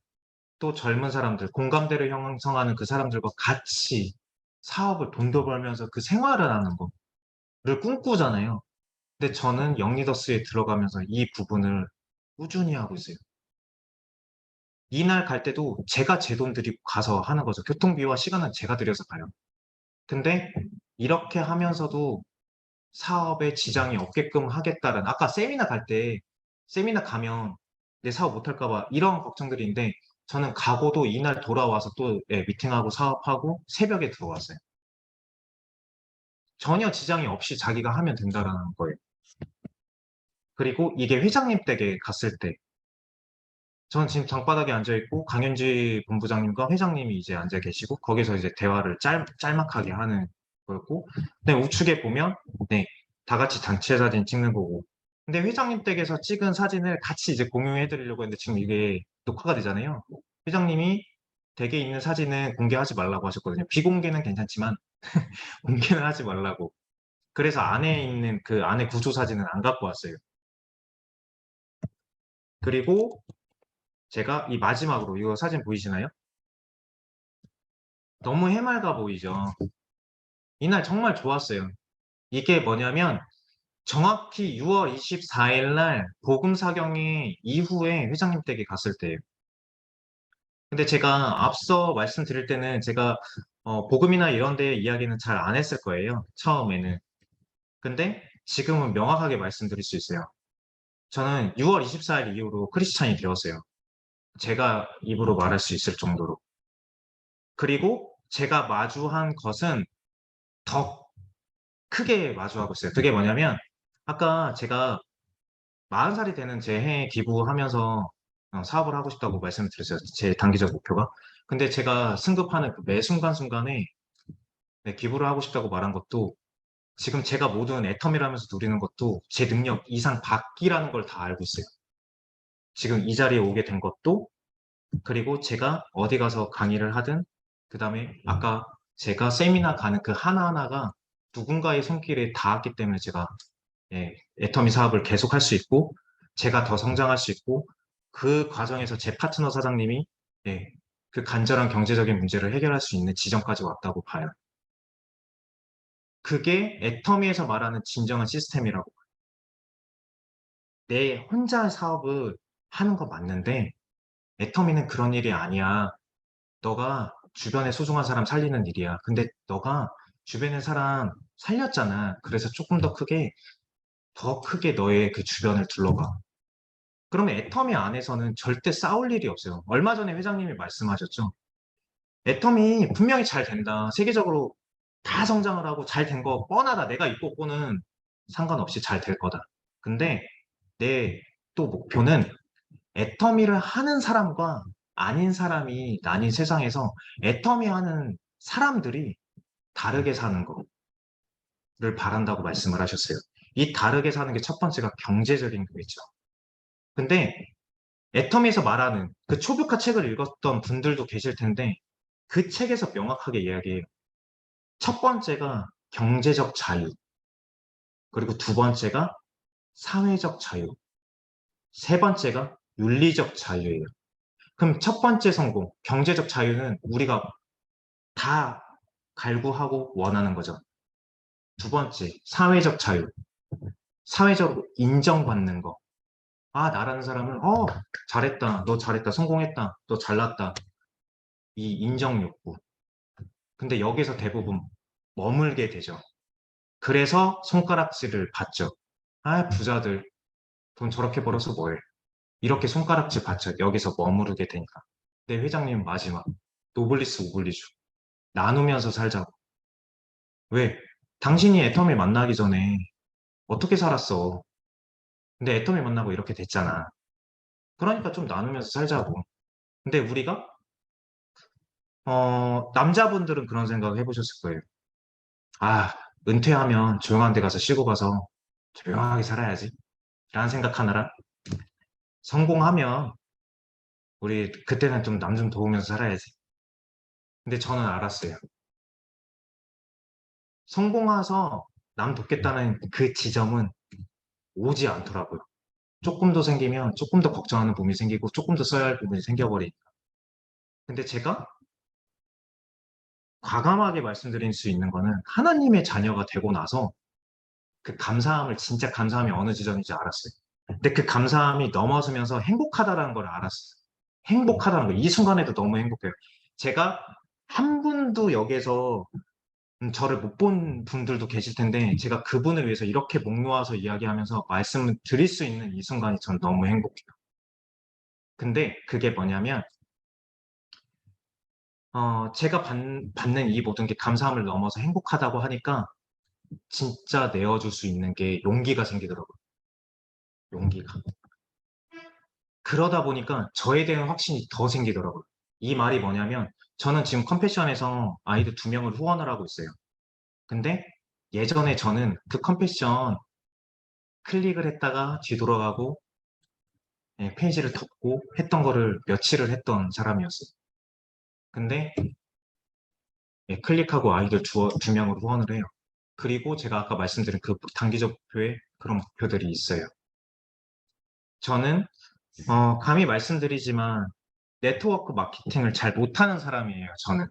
또 젊은 사람들 공감대를 형성하는 그 사람들과 같이 사업을 돈도 벌면서 그 생활을 하는 거를 꿈꾸잖아요. 근데 저는 영리더스에 들어가면서 이 부분을 꾸준히 하고 있어요. 이날 갈 때도 제가 제 돈 들이고 가서 하는 거죠. 교통비와 시간은 제가 들여서 가요. 근데 이렇게 하면서도 사업에 지장이 없게끔 하겠다는 아까 세미나 갈 때 세미나 가면 내 사업 못할까 봐 이런 걱정들이 있는데 저는 가고도 이날 돌아와서 또 예, 미팅하고 사업하고 새벽에 들어왔어요. 전혀 지장이 없이 자기가 하면 된다라는 거예요. 그리고 이게 회장님 댁에 갔을 때 저는 지금 장바닥에 앉아있고 강현지 본부장님과 회장님이 이제 앉아 계시고 거기서 이제 대화를 짤막하게 하는 거였고 네, 우측에 보면 네, 다 같이 단체 사진 찍는 거고 근데 회장님 댁에서 찍은 사진을 같이 이제 공유해 드리려고 했는데 지금 이게 녹화가 되잖아요. 회장님이 댁에 있는 사진은 공개하지 말라고 하셨거든요. 비공개는 괜찮지만 공개는 하지 말라고. 그래서 안에 있는 그 안에 구조 사진은 안 갖고 왔어요. 그리고 제가 이 마지막으로 이거 사진 보이시나요? 너무 해맑아 보이죠? 이날 정말 좋았어요. 이게 뭐냐면 정확히 6월 24일 날 복음사경회 이후에 회장님 댁에 갔을 때예요. 근데 제가 앞서 말씀드릴 때는 제가 복음이나 이런 데 이야기는 잘 안 했을 거예요. 처음에는. 근데 지금은 명확하게 말씀드릴 수 있어요. 저는 6월 24일 이후로 크리스찬이 되었어요. 제가 입으로 말할 수 있을 정도로. 그리고 제가 마주한 것은 더 크게 마주하고 있어요. 그게 뭐냐면 아까 제가 40살이 되는 제 해에 기부하면서 사업을 하고 싶다고 말씀을 드렸어요. 제 단기적 목표가. 근데 제가 승급하는 그매 순간순간에 네, 기부를 하고 싶다고 말한 것도 지금 제가 모든 애텀이라면서 누리는 것도 제 능력 이상 밖이라는 걸 다 알고 있어요. 지금 이 자리에 오게 된 것도 그리고 제가 어디 가서 강의를 하든 그 다음에 아까 제가 세미나 가는 그 하나하나가 누군가의 손길에 닿았기 때문에 제가 예, 애터미 사업을 계속할 수 있고 제가 더 성장할 수 있고 그 과정에서 제 파트너 사장님이 예, 그 간절한 경제적인 문제를 해결할 수 있는 지점까지 왔다고 봐요. 그게 애터미에서 말하는 진정한 시스템이라고. 내 혼자 사업을 하는 거 맞는데 애터미는 그런 일이 아니야. 너가 주변에 소중한 사람 살리는 일이야. 근데 너가 주변의 사람 살렸잖아. 그래서 조금 더 크게 너의 그 주변을 둘러봐. 그러면 애터미 안에서는 절대 싸울 일이 없어요. 얼마 전에 회장님이 말씀하셨죠. 애터미 분명히 잘 된다. 세계적으로 다 성장을 하고 잘 된 거 뻔하다. 내가 이 꽂고는 상관없이 잘 될 거다. 근데 내 또 목표는 애터미를 하는 사람과 아닌 사람이 나뉜 세상에서 애터미 하는 사람들이 다르게 사는 거를 바란다고 말씀을 하셨어요. 이 다르게 사는 게 첫 번째가 경제적인 거겠죠. 근데 애터미에서 말하는 그 초벽화 책을 읽었던 분들도 계실 텐데 그 책에서 명확하게 이야기해요. 첫 번째가 경제적 자유, 그리고 두 번째가 사회적 자유, 세 번째가 윤리적 자유예요. 그럼 첫 번째 성공, 경제적 자유는 우리가 다 갈구하고 원하는 거죠. 두 번째, 사회적 자유. 사회적으로 인정받는 거. 아, 나라는 사람은, 잘했다. 너 잘했다. 성공했다. 너 잘났다. 이 인정 욕구. 근데 여기서 대부분 머물게 되죠. 그래서 손가락질을 받죠. 아, 부자들. 돈 저렇게 벌어서 뭐해. 이렇게 손가락질 받죠. 여기서 머무르게 되니까. 내 회장님 마지막. 노블리스 오블리주. 나누면서 살자고. 왜? 당신이 애터미 만나기 전에 어떻게 살았어? 근데 애터미 만나고 이렇게 됐잖아. 그러니까 좀 나누면서 살자고. 근데 우리가 남자분들은 그런 생각을 해보셨을 거예요. 아, 은퇴하면 조용한 데 가서 쉬고 가서 조용하게 살아야지. 라는 생각하느라 성공하면 우리 그때는 좀 남 좀 도우면서 살아야지. 근데 저는 알았어요. 성공해서 남 돕겠다는 그 지점은 오지 않더라고요. 조금 더 생기면 조금 더 걱정하는 부분이 생기고 조금 더 써야 할 부분이 생겨버리니까. 근데 제가 과감하게 말씀드릴 수 있는 거는 하나님의 자녀가 되고 나서 그 감사함을 진짜 감사함이 어느 지점인지 알았어요. 근데 그 감사함이 넘어서면서 행복하다라는 걸 알았어요. 행복하다는 거. 이 순간에도 너무 행복해요. 제가 한 분도 여기에서 저를 못 본 분들도 계실 텐데 제가 그분을 위해서 이렇게 목 놓아서 이야기하면서 말씀을 드릴 수 있는 이 순간이 전 너무 행복해요. 근데 그게 뭐냐면 제가 받는 이 모든 게 감사함을 넘어서 행복하다고 하니까 진짜 내어줄 수 있는 게 용기가 생기더라고요. 용기가. 그러다 보니까 저에 대한 확신이 더 생기더라고요. 이 말이 뭐냐면 저는 지금 컴패션에서 아이들 2명을 후원을 하고 있어요. 근데 예전에 저는 그 컴패션 클릭을 했다가 뒤돌아가고 페이지를 덮고 했던 거를 며칠을 했던 사람이었어요. 근데 클릭하고 아이들 2명을 후원을 해요. 그리고 제가 아까 말씀드린 그 단기적 목표에 그런 목표들이 있어요. 저는 감히 말씀드리지만 네트워크 마케팅을 잘 못하는 사람이에요. 저는.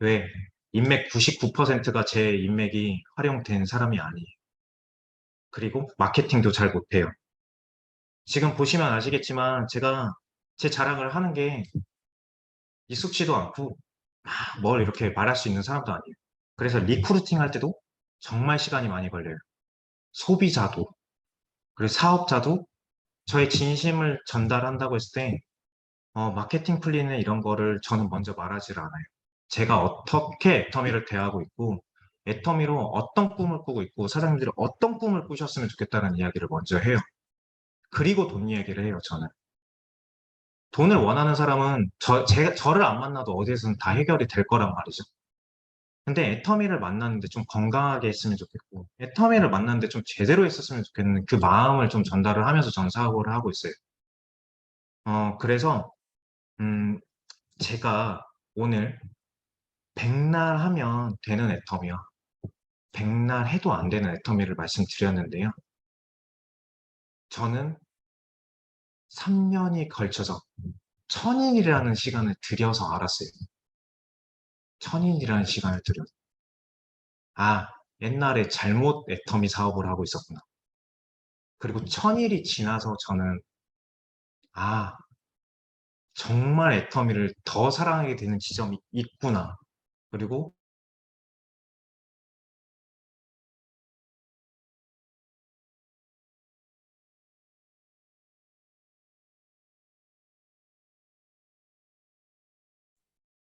왜? 인맥 99%가 제 인맥이 활용된 사람이 아니에요. 그리고 마케팅도 잘 못해요. 지금 보시면 아시겠지만 제가 제 자랑을 하는 게 익숙지도 않고 막 뭘 이렇게 말할 수 있는 사람도 아니에요. 그래서 리크루팅 할 때도 정말 시간이 많이 걸려요. 소비자도 그리고 사업자도 저의 진심을 전달한다고 했을 때 마케팅 플랜이나 이런 거를 저는 먼저 말하질 않아요. 제가 어떻게 애터미를 대하고 있고 애터미로 어떤 꿈을 꾸고 있고 사장님들이 어떤 꿈을 꾸셨으면 좋겠다는 이야기를 먼저 해요. 그리고 돈 이야기를 해요, 저는. 돈을 원하는 사람은 저를 안 만나도 어디에서는 다 해결이 될 거란 말이죠. 근데 애터미를 만났는데 좀 건강하게 했으면 좋겠고 애터미를 만났는데 좀 제대로 했었으면 좋겠는 그 마음을 좀 전달을 하면서 저는 사고를 하고 있어요. 그래서 제가 오늘 백날 하면 되는 애터미와 백날 해도 안 되는 애터미를 말씀드렸는데요. 저는 3년이 걸쳐서 천인이라는 시간을 들여서 알았어요. 천인이라는 시간을 들여서. 아, 옛날에 잘못 애터미 사업을 하고 있었구나. 그리고 천일이 지나서 저는 정말 애터미를 더 사랑하게 되는 지점이 있구나. 그리고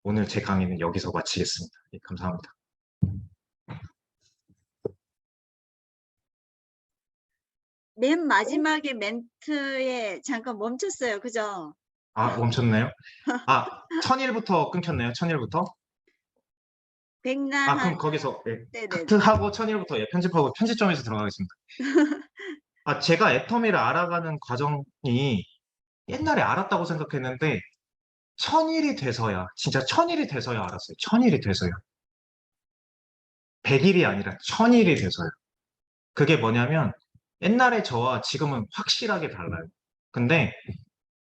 오늘 제 강의는 여기서 마치겠습니다. 예, 감사합니다. 맨 마지막에 멘트에 잠깐 멈췄어요. 그죠? 멈췄나요? 천일부터 끊겼나요? 천일부터? 백날 그럼 거기서 네네네. 카트하고 천일부터 편집하고 편집점에서 들어가겠습니다. 제가 애터미를 알아가는 과정이 옛날에 알았다고 생각했는데 천일이 돼서야 진짜 천일이 돼서야 알았어요. 천일이 돼서요. 100일이 아니라 천일이 돼서요. 그게 뭐냐면 옛날에 저와 지금은 확실하게 달라요. 근데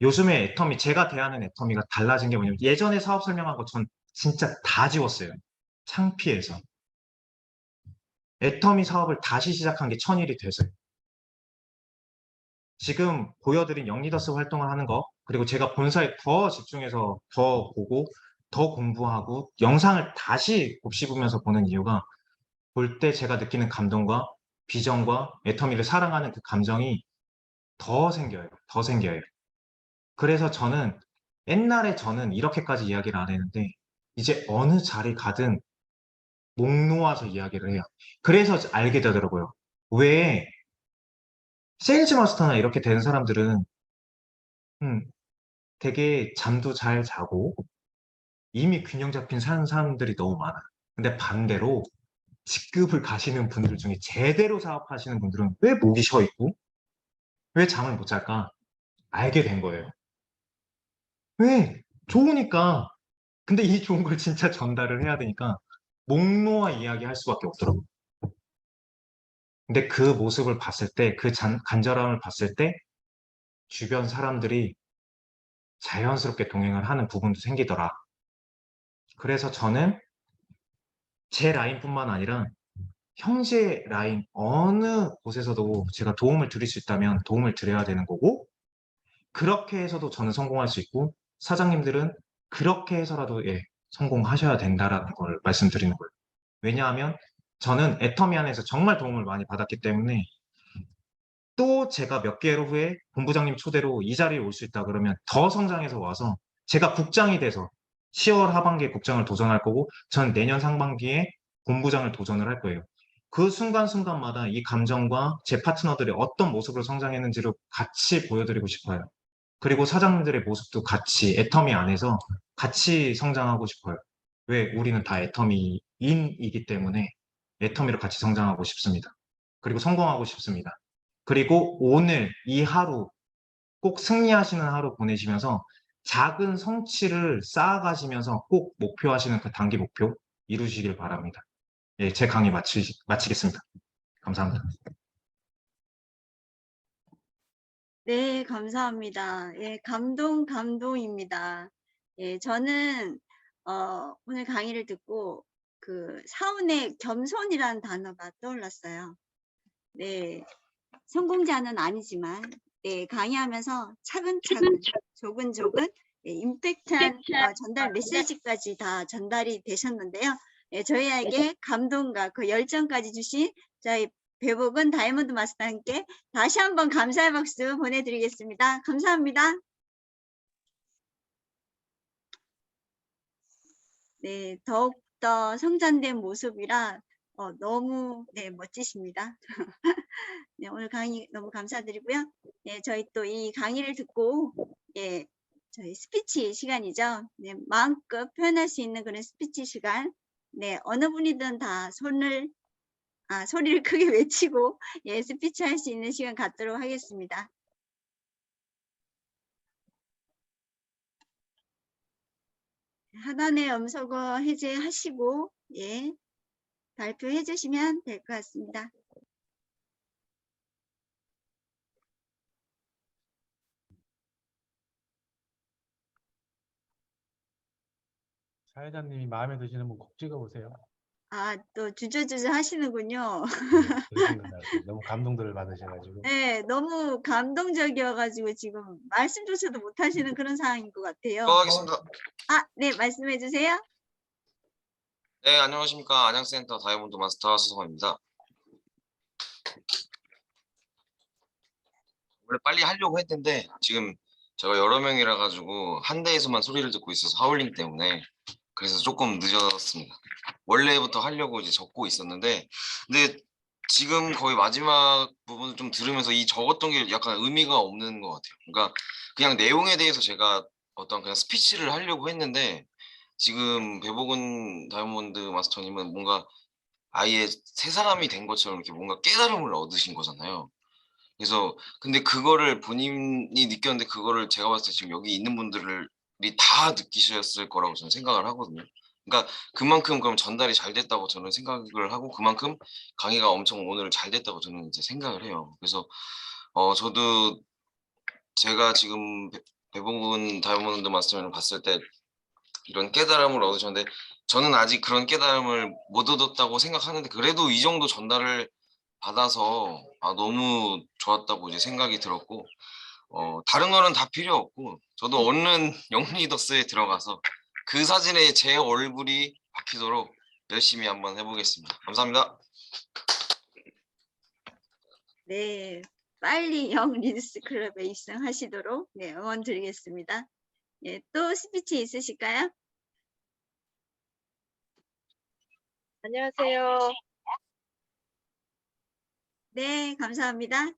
요즘에 애터미 제가 대하는 애터미가 달라진 게 뭐냐면 예전에 사업 설명한 거 전 진짜 다 지웠어요. 창피해서. 애터미 사업을 다시 시작한 게 천일이 돼서요. 지금 보여드린 영리더스 활동을 하는 거 그리고 제가 본사에 더 집중해서 더 보고 더 공부하고 영상을 다시 곱씹으면서 보는 이유가 볼 때 제가 느끼는 감동과 비전과 애터미를 사랑하는 그 감정이 더 생겨요. 더 생겨요. 그래서 저는 옛날에 저는 이렇게까지 이야기를 안 했는데 이제 어느 자리 가든 목 놓아서 이야기를 해요. 그래서 알게 되더라고요. 왜 세일즈 마스터나 이렇게 되는 사람들은 되게 잠도 잘 자고 이미 균형 잡힌 사는 사람들이 너무 많아요. 근데 반대로 직급을 가시는 분들 중에 제대로 사업하시는 분들은 왜 목이 쉬어 있고 왜 잠을 못 잘까? 알게 된 거예요. 왜? 좋으니까 근데 이 좋은 걸 진짜 전달을 해야 되니까 목 놓아 이야기할 수밖에 없더라고요. 근데 그 모습을 봤을 때, 그 간절함을 봤을 때 주변 사람들이 자연스럽게 동행을 하는 부분도 생기더라. 그래서 저는 제 라인뿐만 아니라 형제 라인 어느 곳에서도 제가 도움을 드릴 수 있다면 도움을 드려야 되는 거고, 그렇게 해서도 저는 성공할 수 있고, 사장님들은 그렇게 해서라도 예, 성공하셔야 된다라는 걸 말씀드리는 거예요. 왜냐하면 저는 애터미 안에서 정말 도움을 많이 받았기 때문에 또 제가 몇 개월 후에 본부장님 초대로 이 자리에 올 수 있다 그러면 더 성장해서 와서 제가 국장이 돼서 10월 하반기에 국장을 도전할 거고 전 내년 상반기에 본부장을 도전을 할 거예요. 그 순간순간마다 이 감정과 제 파트너들이 어떤 모습으로 성장했는지를 같이 보여드리고 싶어요. 그리고 사장님들의 모습도 같이 애터미 안에서 같이 성장하고 싶어요. 왜? 우리는 다 애터미인이기 때문에 애터미로 같이 성장하고 싶습니다. 그리고 성공하고 싶습니다. 그리고 오늘 이 하루 꼭 승리하시는 하루 보내시면서 작은 성취를 쌓아가시면서 꼭 목표하시는 그 단기 목표 이루시길 바랍니다. 예, 제 강의 마치겠습니다. 감사합니다. 네, 감사합니다. 예, 감동입니다. 예, 저는, 오늘 강의를 듣고 그 사운의 겸손이라는 단어가 떠올랐어요. 네, 성공자는 아니지만, 네, 강의하면서 차근차근, 조근조근, 예, 임팩트한 전달 메시지까지 다 전달이 되셨는데요. 예, 저희에게 감동과 그 열정까지 주신 저희 배복은 다이아몬드 마스터님께 다시 한번 감사의 박수 보내드리겠습니다. 감사합니다. 네, 더욱더 성장된 모습이라 너무 네, 멋지십니다. 네, 오늘 강의 너무 감사드리고요. 네, 저희 또 이 강의를 듣고 예, 저희 스피치 시간이죠. 네, 마음껏 표현할 수 있는 그런 스피치 시간. 네, 어느 분이든 다 소리를 크게 외치고 예, 스피치 할 수 있는 시간 갖도록 하겠습니다. 하단의 음소거 해제하시고 예, 발표해 주시면 될 것 같습니다. 사회자님이 마음에 드시는 분 꼭 찍어보세요. 아, 또 주저주저 하시는군요. 그러신 것 같아요. 너무 감동들을 받으셔가지고. 네, 너무 감동적이어가지고 지금 말씀조차도 못하시는 그런 상황인 것 같아요. 하겠습니다. 아, 네, 말씀해 주세요. 네, 안녕하십니까. 안양센터 다이아몬드 마스터 서성입니다. 원래 빨리 하려고 했는데 지금 제가 여러 명이라 가지고 한 대에서만 소리를 듣고 있어서 하울링 때문에 그래서 조금 늦었습니다. 원래부터 하려고 이제 적고 있었는데 근데 지금 거의 마지막 부분을 좀 들으면서 이 적었던 게 약간 의미가 없는 것 같아요. 그러니까 그냥 내용에 대해서 제가 어떤 그냥 스피치를 하려고 했는데 지금 배복은 다이아몬드 마스터님은 뭔가 아예 새 사람이 된 것처럼 이렇게 뭔가 깨달음을 얻으신 거잖아요. 그래서 근데 그거를 본인이 느꼈는데 그거를 제가 봤을 때 지금 여기 있는 분들이 다 느끼셨을 거라고 저는 생각을 하거든요. 그러니까 그만큼 그럼 전달이 잘 됐다고 저는 생각을 하고 그만큼 강의가 엄청 오늘 잘 됐다고 저는 이제 생각을 해요. 그래서 저도 제가 지금 배봉근 다이아몬드 마스터를 봤을 때 이런 깨달음을 얻으셨는데 저는 아직 그런 깨달음을 못 얻었다고 생각하는데 그래도 이 정도 전달을 받아서 너무 좋았다고 이제 생각이 들었고 다른 거는 다 필요 없고 저도 얼른 영리더스에 들어가서 그 사진에 제 얼굴이 박히도록 열심히 한번 해보겠습니다. 감사합니다. 네, 빨리 영 리더스 클럽에 입성하시도록 네, 응원 드리겠습니다. 네, 또 스피치 있으실까요? 안녕하세요. 네, 감사합니다.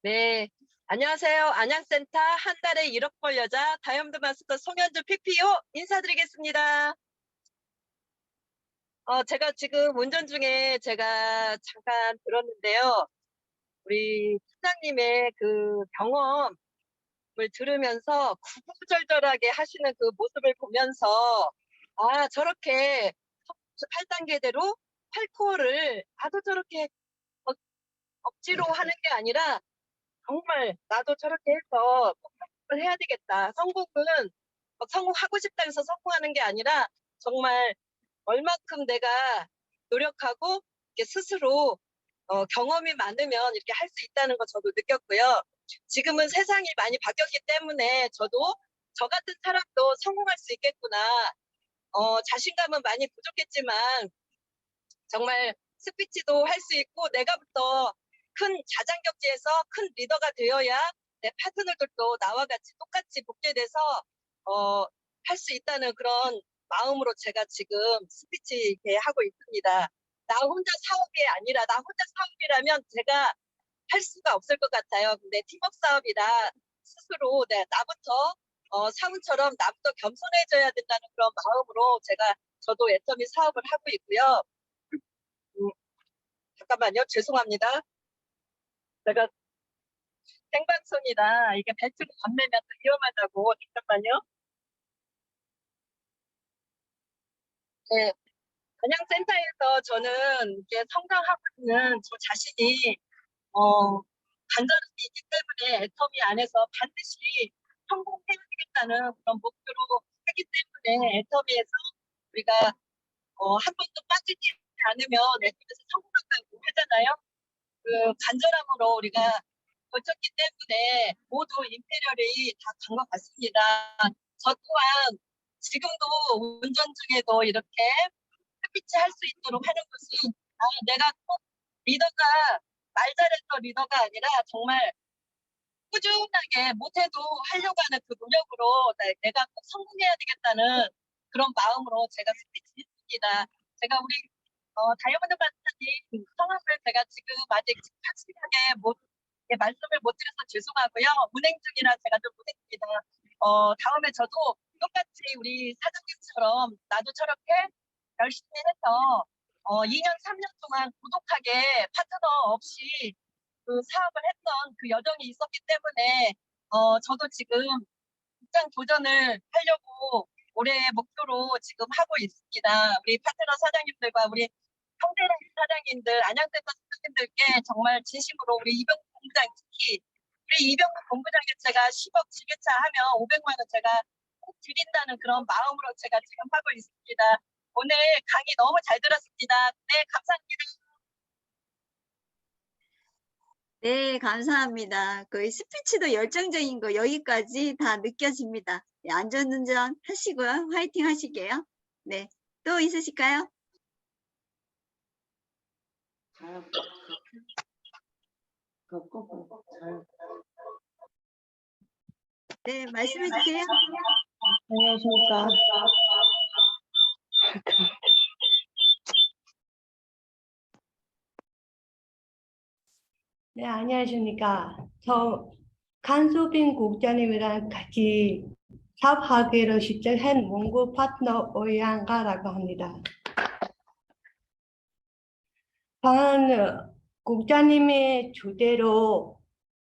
네. 안녕하세요. 안양센터 한 달에 1억 벌 여자 다이아몬드 마스터 송현주 PPO 인사드리겠습니다. 제가 지금 운전 중에 제가 잠깐 들었는데요. 우리 팀장님의 그 경험 들으면서 구구절절하게 하시는 그 모습을 보면서 아, 저렇게 8단계대로 8코어를 나도 저렇게 억지로 하는 게 아니라 정말 나도 저렇게 해서 성공을 해야 되겠다. 성공은 성공하고 싶다 해서 성공하는 게 아니라 정말 얼마큼 내가 노력하고 이렇게 스스로 경험이 많으면 이렇게 할 수 있다는 거 저도 느꼈고요. 지금은 세상이 많이 바뀌었기 때문에 저도 저 같은 사람도 성공할 수 있겠구나. 자신감은 많이 부족했지만 정말 스피치도 할 수 있고 내가부터 큰 자장격제에서 큰 리더가 되어야 내 파트너들도 나와 같이 똑같이 복제돼서 할 수 있다는 그런 마음으로 제가 지금 스피치 이렇게 하고 있습니다. 나 혼자 사업이 아니라 나 혼자 사업이라면 제가 할 수가 없을 것 같아요. 근데 팀워크 사업이라 스스로 나부터 사원처럼 나부터 겸손해져야 된다는 그런 마음으로 저도 애터미 사업을 하고 있고요. 잠깐만요. 죄송합니다. 제가 생방송이라 이게 벨트를 건네면 또 위험하다고. 잠깐만요. 네. 안양센터에서 저는 이렇게 성장하고 있는 저 자신이 간절함이 있기 때문에 애터미 안에서 반드시 성공해야 되겠다는 그런 목표로 하기 때문에 애터미에서 우리가 한 번도 빠지지 않으면 애터미에서 성공한다고 하잖아요. 그 간절함으로 우리가 거쳤기 때문에 모두 임페리얼이 다 간 것 같습니다. 저 또한 지금도 운전 중에도 이렇게 스피치 할 수 있도록 하는 것은 내가 꼭 리더가 말 잘해서 리더가 아니라 정말 꾸준하게 못해도 하려고 하는 그 노력으로 내가 꼭 성공해야 되겠다는 그런 마음으로 제가 스피치 했습니다. 제가 우리 다이아몬드 마스터님 성함을 제가 지금 아직 확실하게 말씀을 못 드려서 죄송하고요. 운행 중이라 제가 좀 못했습니다. 다음에 저도 똑같이 우리 사장님처럼 나도 저렇게 열심히 해서 2년, 3년 동안 고독하게 파트너 없이 그 사업을 했던 그 여정이 있었기 때문에 저도 지금 직장 도전을 하려고 올해 목표로 지금 하고 있습니다. 우리 파트너 사장님들과 우리 평대랑 사장님들, 안양센터 사장님들께 정말 진심으로 우리 이병국 본부장 특히 우리 이병국 본부장에 제가 10억 지게차 하면 500만 원 제가 꼭 드린다는 그런 마음으로 제가 지금 하고 있습니다. 오늘 강의 너무 잘 들었습니다. 네, 감사합니다. 네, 감사합니다. 그 스피치도 열정적인 거 여기까지 다 느껴집니다. 네, 안전운전 하시고요. 화이팅 하시게요. 네, 또 있으실까요? 네, 말씀해 주세요. 안녕하십니까. 네, 안녕하십니까. 저 간소빈 국장님이랑 같이 사업하기로 시작한 몽고 파트너 오양가라고 합니다. 저는 국장님의 주대로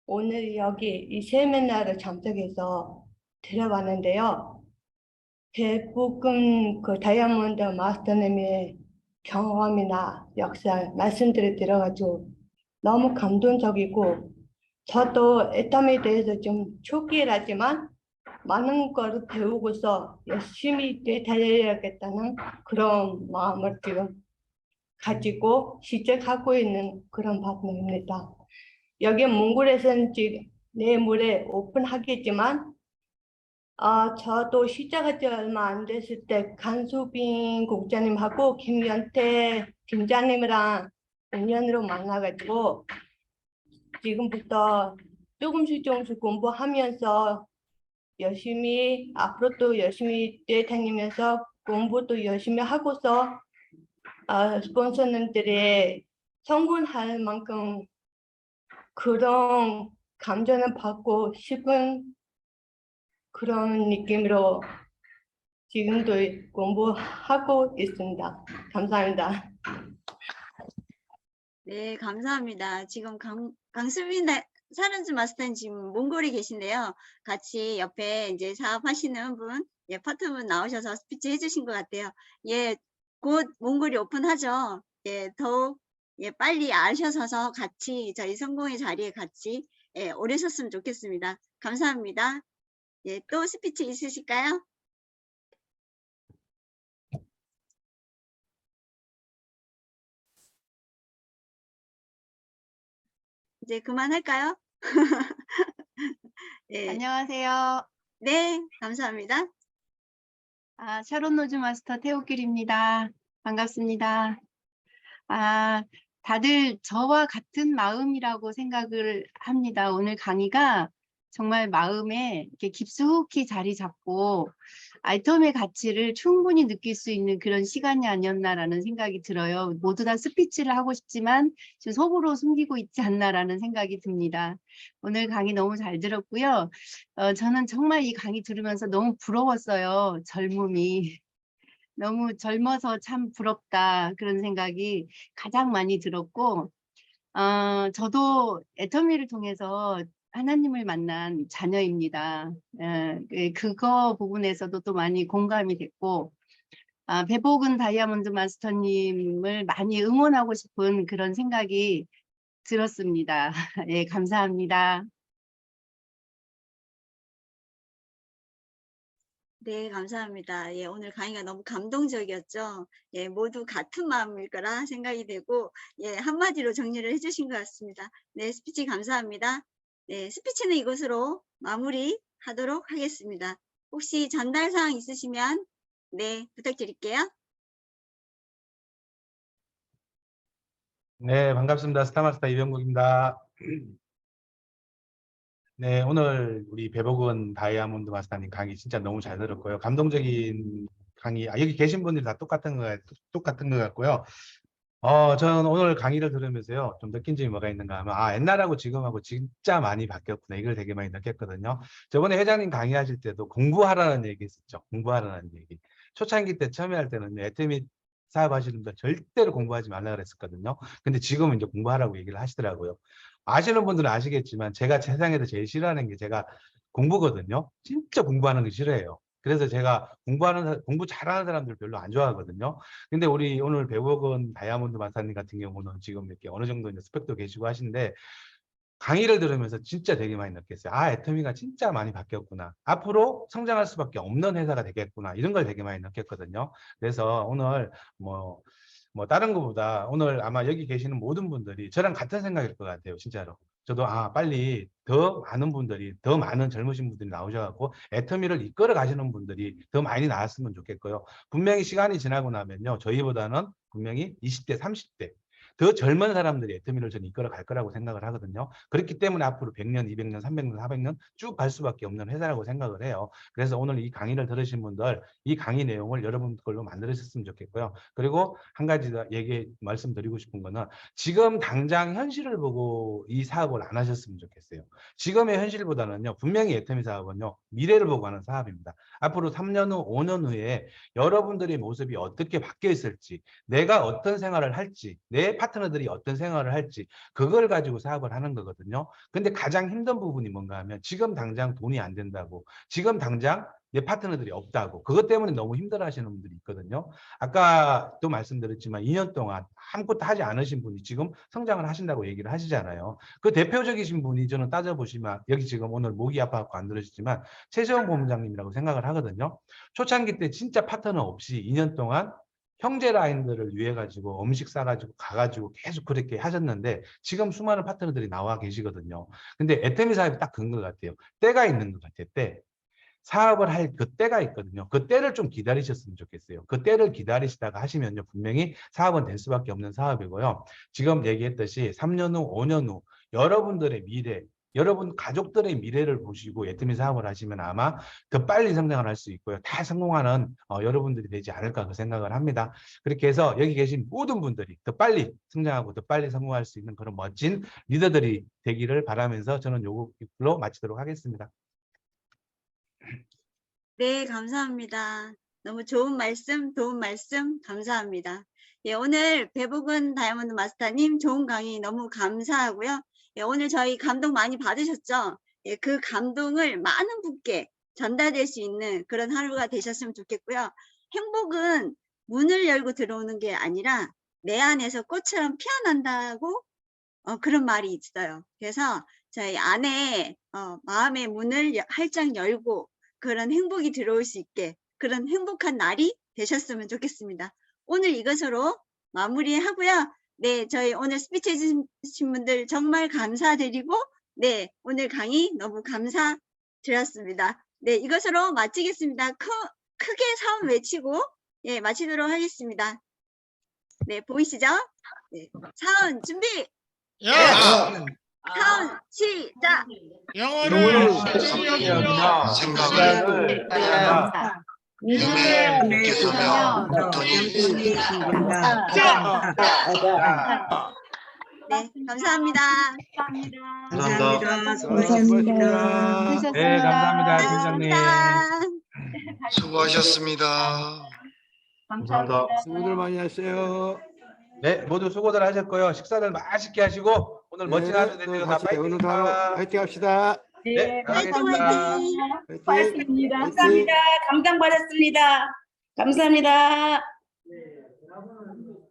오늘 여기 이 세미나를 참석해서 들어봤는데요. 대부분 그 다이아몬드 마스터님의 경험이나 역사 말씀들을 들어가지고 너무 감동적이고 저도 애터미에 대해서 좀 초기라지만 많은 걸 배우고서 열심히 달려야겠다는 그런 마음을 지금 가지고 시작하고 있는 그런 방법입니다. 여기 몽골에서는 지금 내일모레 오픈하겠지만 저도 시작한 지 얼마 안 됐을 때 간수빈 국장님하고 김연태 팀장님이랑 인연으로 만나가지고 지금부터 조금씩 공부하면서 열심히 앞으로도 열심히 다니면서 공부도 열심히 하고서 스폰서님들의 성공할 만큼 그런 감정을 받고 싶은 그런 느낌으로 지금도 공부하고 있습니다. 감사합니다. 네, 감사합니다. 지금 강수빈 사른즈 마스터는 지금 몽골에 계신데요. 같이 옆에 이제 사업하시는 분, 예, 파트분 나오셔서 스피치 해주신 것 같아요. 예, 곧 몽골이 오픈하죠. 예, 더욱 예, 빨리 아셔서 같이 저희 성공의 자리에 같이 예, 오르셨으면 좋겠습니다. 감사합니다. 예, 또 스피치 있으실까요? 이제 그만할까요? 예, 안녕하세요. 네, 감사합니다. 샤론 로즈 마스터 태호길입니다. 반갑습니다. 다들 저와 같은 마음이라고 생각을 합니다. 오늘 강의가 정말 마음에 이렇게 깊숙이 자리 잡고 아이템의 가치를 충분히 느낄 수 있는 그런 시간이 아니었나라는 생각이 들어요. 모두 다 스피치를 하고 싶지만 지금 속으로 숨기고 있지 않나라는 생각이 듭니다. 오늘 강의 너무 잘 들었고요. 저는 정말 이 강의 들으면서 너무 부러웠어요. 젊음이. 너무 젊어서 참 부럽다 그런 생각이 가장 많이 들었고 저도 애터미를 통해서 하나님을 만난 자녀입니다. 그거 부분에서도 또 많이 공감이 됐고 배복은 다이아몬드 마스터님을 많이 응원하고 싶은 그런 생각이 들었습니다. 예, 감사합니다. 네, 감사합니다. 예, 오늘 강의가 너무 감동적이었죠. 예, 모두 같은 마음일 거라 생각이 되고, 예, 한마디로 정리를 해주신 것 같습니다. 네, 스피치 감사합니다. 네, 스피치는 이것으로 마무리하도록 하겠습니다. 혹시 전달사항 있으시면, 네, 부탁드릴게요. 네, 반갑습니다. 스타마스터 이병국입니다. 네, 오늘 우리 배복은 다이아몬드 마스터님 강의 진짜 너무 잘 들었고요. 감동적인 강의, 여기 계신 분들이 다 똑같은 것 같고요. 저는 오늘 강의를 들으면서요, 좀 느낀 점이 뭐가 있는가 하면, 옛날하고 지금하고 진짜 많이 바뀌었구나. 이걸 되게 많이 느꼈거든요. 저번에 회장님 강의하실 때도 공부하라는 얘기 했었죠. 공부하라는 얘기. 초창기 때 처음에 할 때는 애터미 사업하시는 분들 절대로 공부하지 말라 그랬었거든요. 근데 지금은 이제 공부하라고 얘기를 하시더라고요. 아시는 분들은 아시겠지만 제가 세상에서 제일 싫어하는 게 제가 공부거든요. 진짜 공부하는 거 싫어해요. 그래서 제가 공부 잘하는 사람들 별로 안 좋아하거든요. 근데 우리 오늘 배복은 다이아몬드 마스터님 같은 경우는 지금 이렇게 어느 정도 이제 스펙도 계시고 하신데 강의를 들으면서 진짜 되게 많이 느꼈어요. 애터미가 진짜 많이 바뀌었구나. 앞으로 성장할 수밖에 없는 회사가 되겠구나. 이런 걸 되게 많이 느꼈거든요. 그래서 오늘 뭐 다른 것보다 오늘 아마 여기 계시는 모든 분들이 저랑 같은 생각일 것 같아요. 진짜로. 저도 빨리 더 많은 분들이, 더 많은 젊으신 분들이 나오셔갖고 애터미를 이끌어 가시는 분들이 더 많이 나왔으면 좋겠고요. 분명히 시간이 지나고 나면요, 저희보다는 분명히 20대, 30대 더 젊은 사람들이 애터미를 저는 이끌어 갈 거라고 생각을 하거든요. 그렇기 때문에 앞으로 100년, 200년, 300년, 400년 쭉 갈 수밖에 없는 회사라고 생각을 해요. 그래서 오늘 이 강의를 들으신 분들, 이 강의 내용을 여러분 걸로 만들으셨으면 좋겠고요. 그리고 한 가지 더 말씀드리고 싶은 거는 지금 당장 현실을 보고 이 사업을 안 하셨으면 좋겠어요. 지금의 현실보다는요, 분명히 애터미 사업은요, 미래를 보고 하는 사업입니다. 앞으로 3년 후, 5년 후에 여러분들의 모습이 어떻게 바뀌어 있을지, 내가 어떤 생활을 할지, 내 파트너들이 어떤 생활을 할지, 그걸 가지고 사업을 하는 거거든요. 근데 가장 힘든 부분이 뭔가 하면 지금 당장 돈이 안 된다고, 지금 당장 내 파트너들이 없다고, 그것 때문에 너무 힘들어 하시는 분들이 있거든요. 아까도 말씀드렸지만 2년 동안 아무것도 하지 않으신 분이 지금 성장을 하신다고 얘기를 하시잖아요. 그 대표적이신 분이 저는 따져보시면 여기 지금 오늘 목이 아파갖고 안 들으시지만 최재원 본부장님이라고 생각을 하거든요. 초창기 때 진짜 파트너 없이 2년 동안 형제 라인들을 위해 가지고 음식 싸가지고 가가지고 계속 그렇게 하셨는데 지금 수많은 파트너들이 나와 계시거든요. 근데 애터미 사업이 딱 그런 것 같아요. 때가 있는 것 같아요. 때. 사업을 할 그 때가 있거든요. 그 때를 좀 기다리셨으면 좋겠어요. 그 때를 기다리시다가 하시면요, 분명히 사업은 될 수밖에 없는 사업이고요. 지금 얘기했듯이 3년 후, 5년 후 여러분들의 미래, 여러분 가족들의 미래를 보시고 애터미 사업을 하시면 아마 더 빨리 성장을 할 수 있고요. 다 성공하는 여러분들이 되지 않을까 그 생각을 합니다. 그렇게 해서 여기 계신 모든 분들이 더 빨리 성장하고 더 빨리 성공할 수 있는 그런 멋진 리더들이 되기를 바라면서 저는 요걸로 마치도록 하겠습니다. 네, 감사합니다. 너무 좋은 말씀, 도움 말씀 감사합니다. 예, 오늘 배복은 다이아몬드 마스터님 좋은 강의 너무 감사하고요. 예, 오늘 저희 감동 많이 받으셨죠? 예, 그 감동을 많은 분께 전달될 수 있는 그런 하루가 되셨으면 좋겠고요. 행복은 문을 열고 들어오는 게 아니라 내 안에서 꽃처럼 피어난다고 그런 말이 있어요. 그래서 저희 안에 마음의 문을 활짝 열고 그런 행복이 들어올 수 있게 그런 행복한 날이 되셨으면 좋겠습니다. 오늘 이것으로 마무리하고요. 네, 저희 오늘 스피치 해주신 분들 정말 감사드리고 네, 오늘 강의 너무 감사드렸습니다. 네, 이것으로 마치겠습니다. 크게 사운 외치고 예, 마치도록 하겠습니다. 네, 보이시죠? 네, 사운 준비! 야! 사운 시작! 영어를 생각이나 생각을 믿음을 믿게 서며 온전히 네, 감사합니다. 감사합니다. 네, 감사합니다, 팀장님. 수고하셨습니다. 감사합니다. 수고들 많이 하세요. 네, 모두 수고들 하셨고요. 식사들 맛있게 하시고 오늘 멋진 하루 되세요. 다 오늘도 파이팅! 하루 화이팅 합시다. 네, 화이팅 감사하겠습니다. 화이팅! 화이팅! 고맙습니다. 감사합니다. 감당 받았습니다. 감사합니다.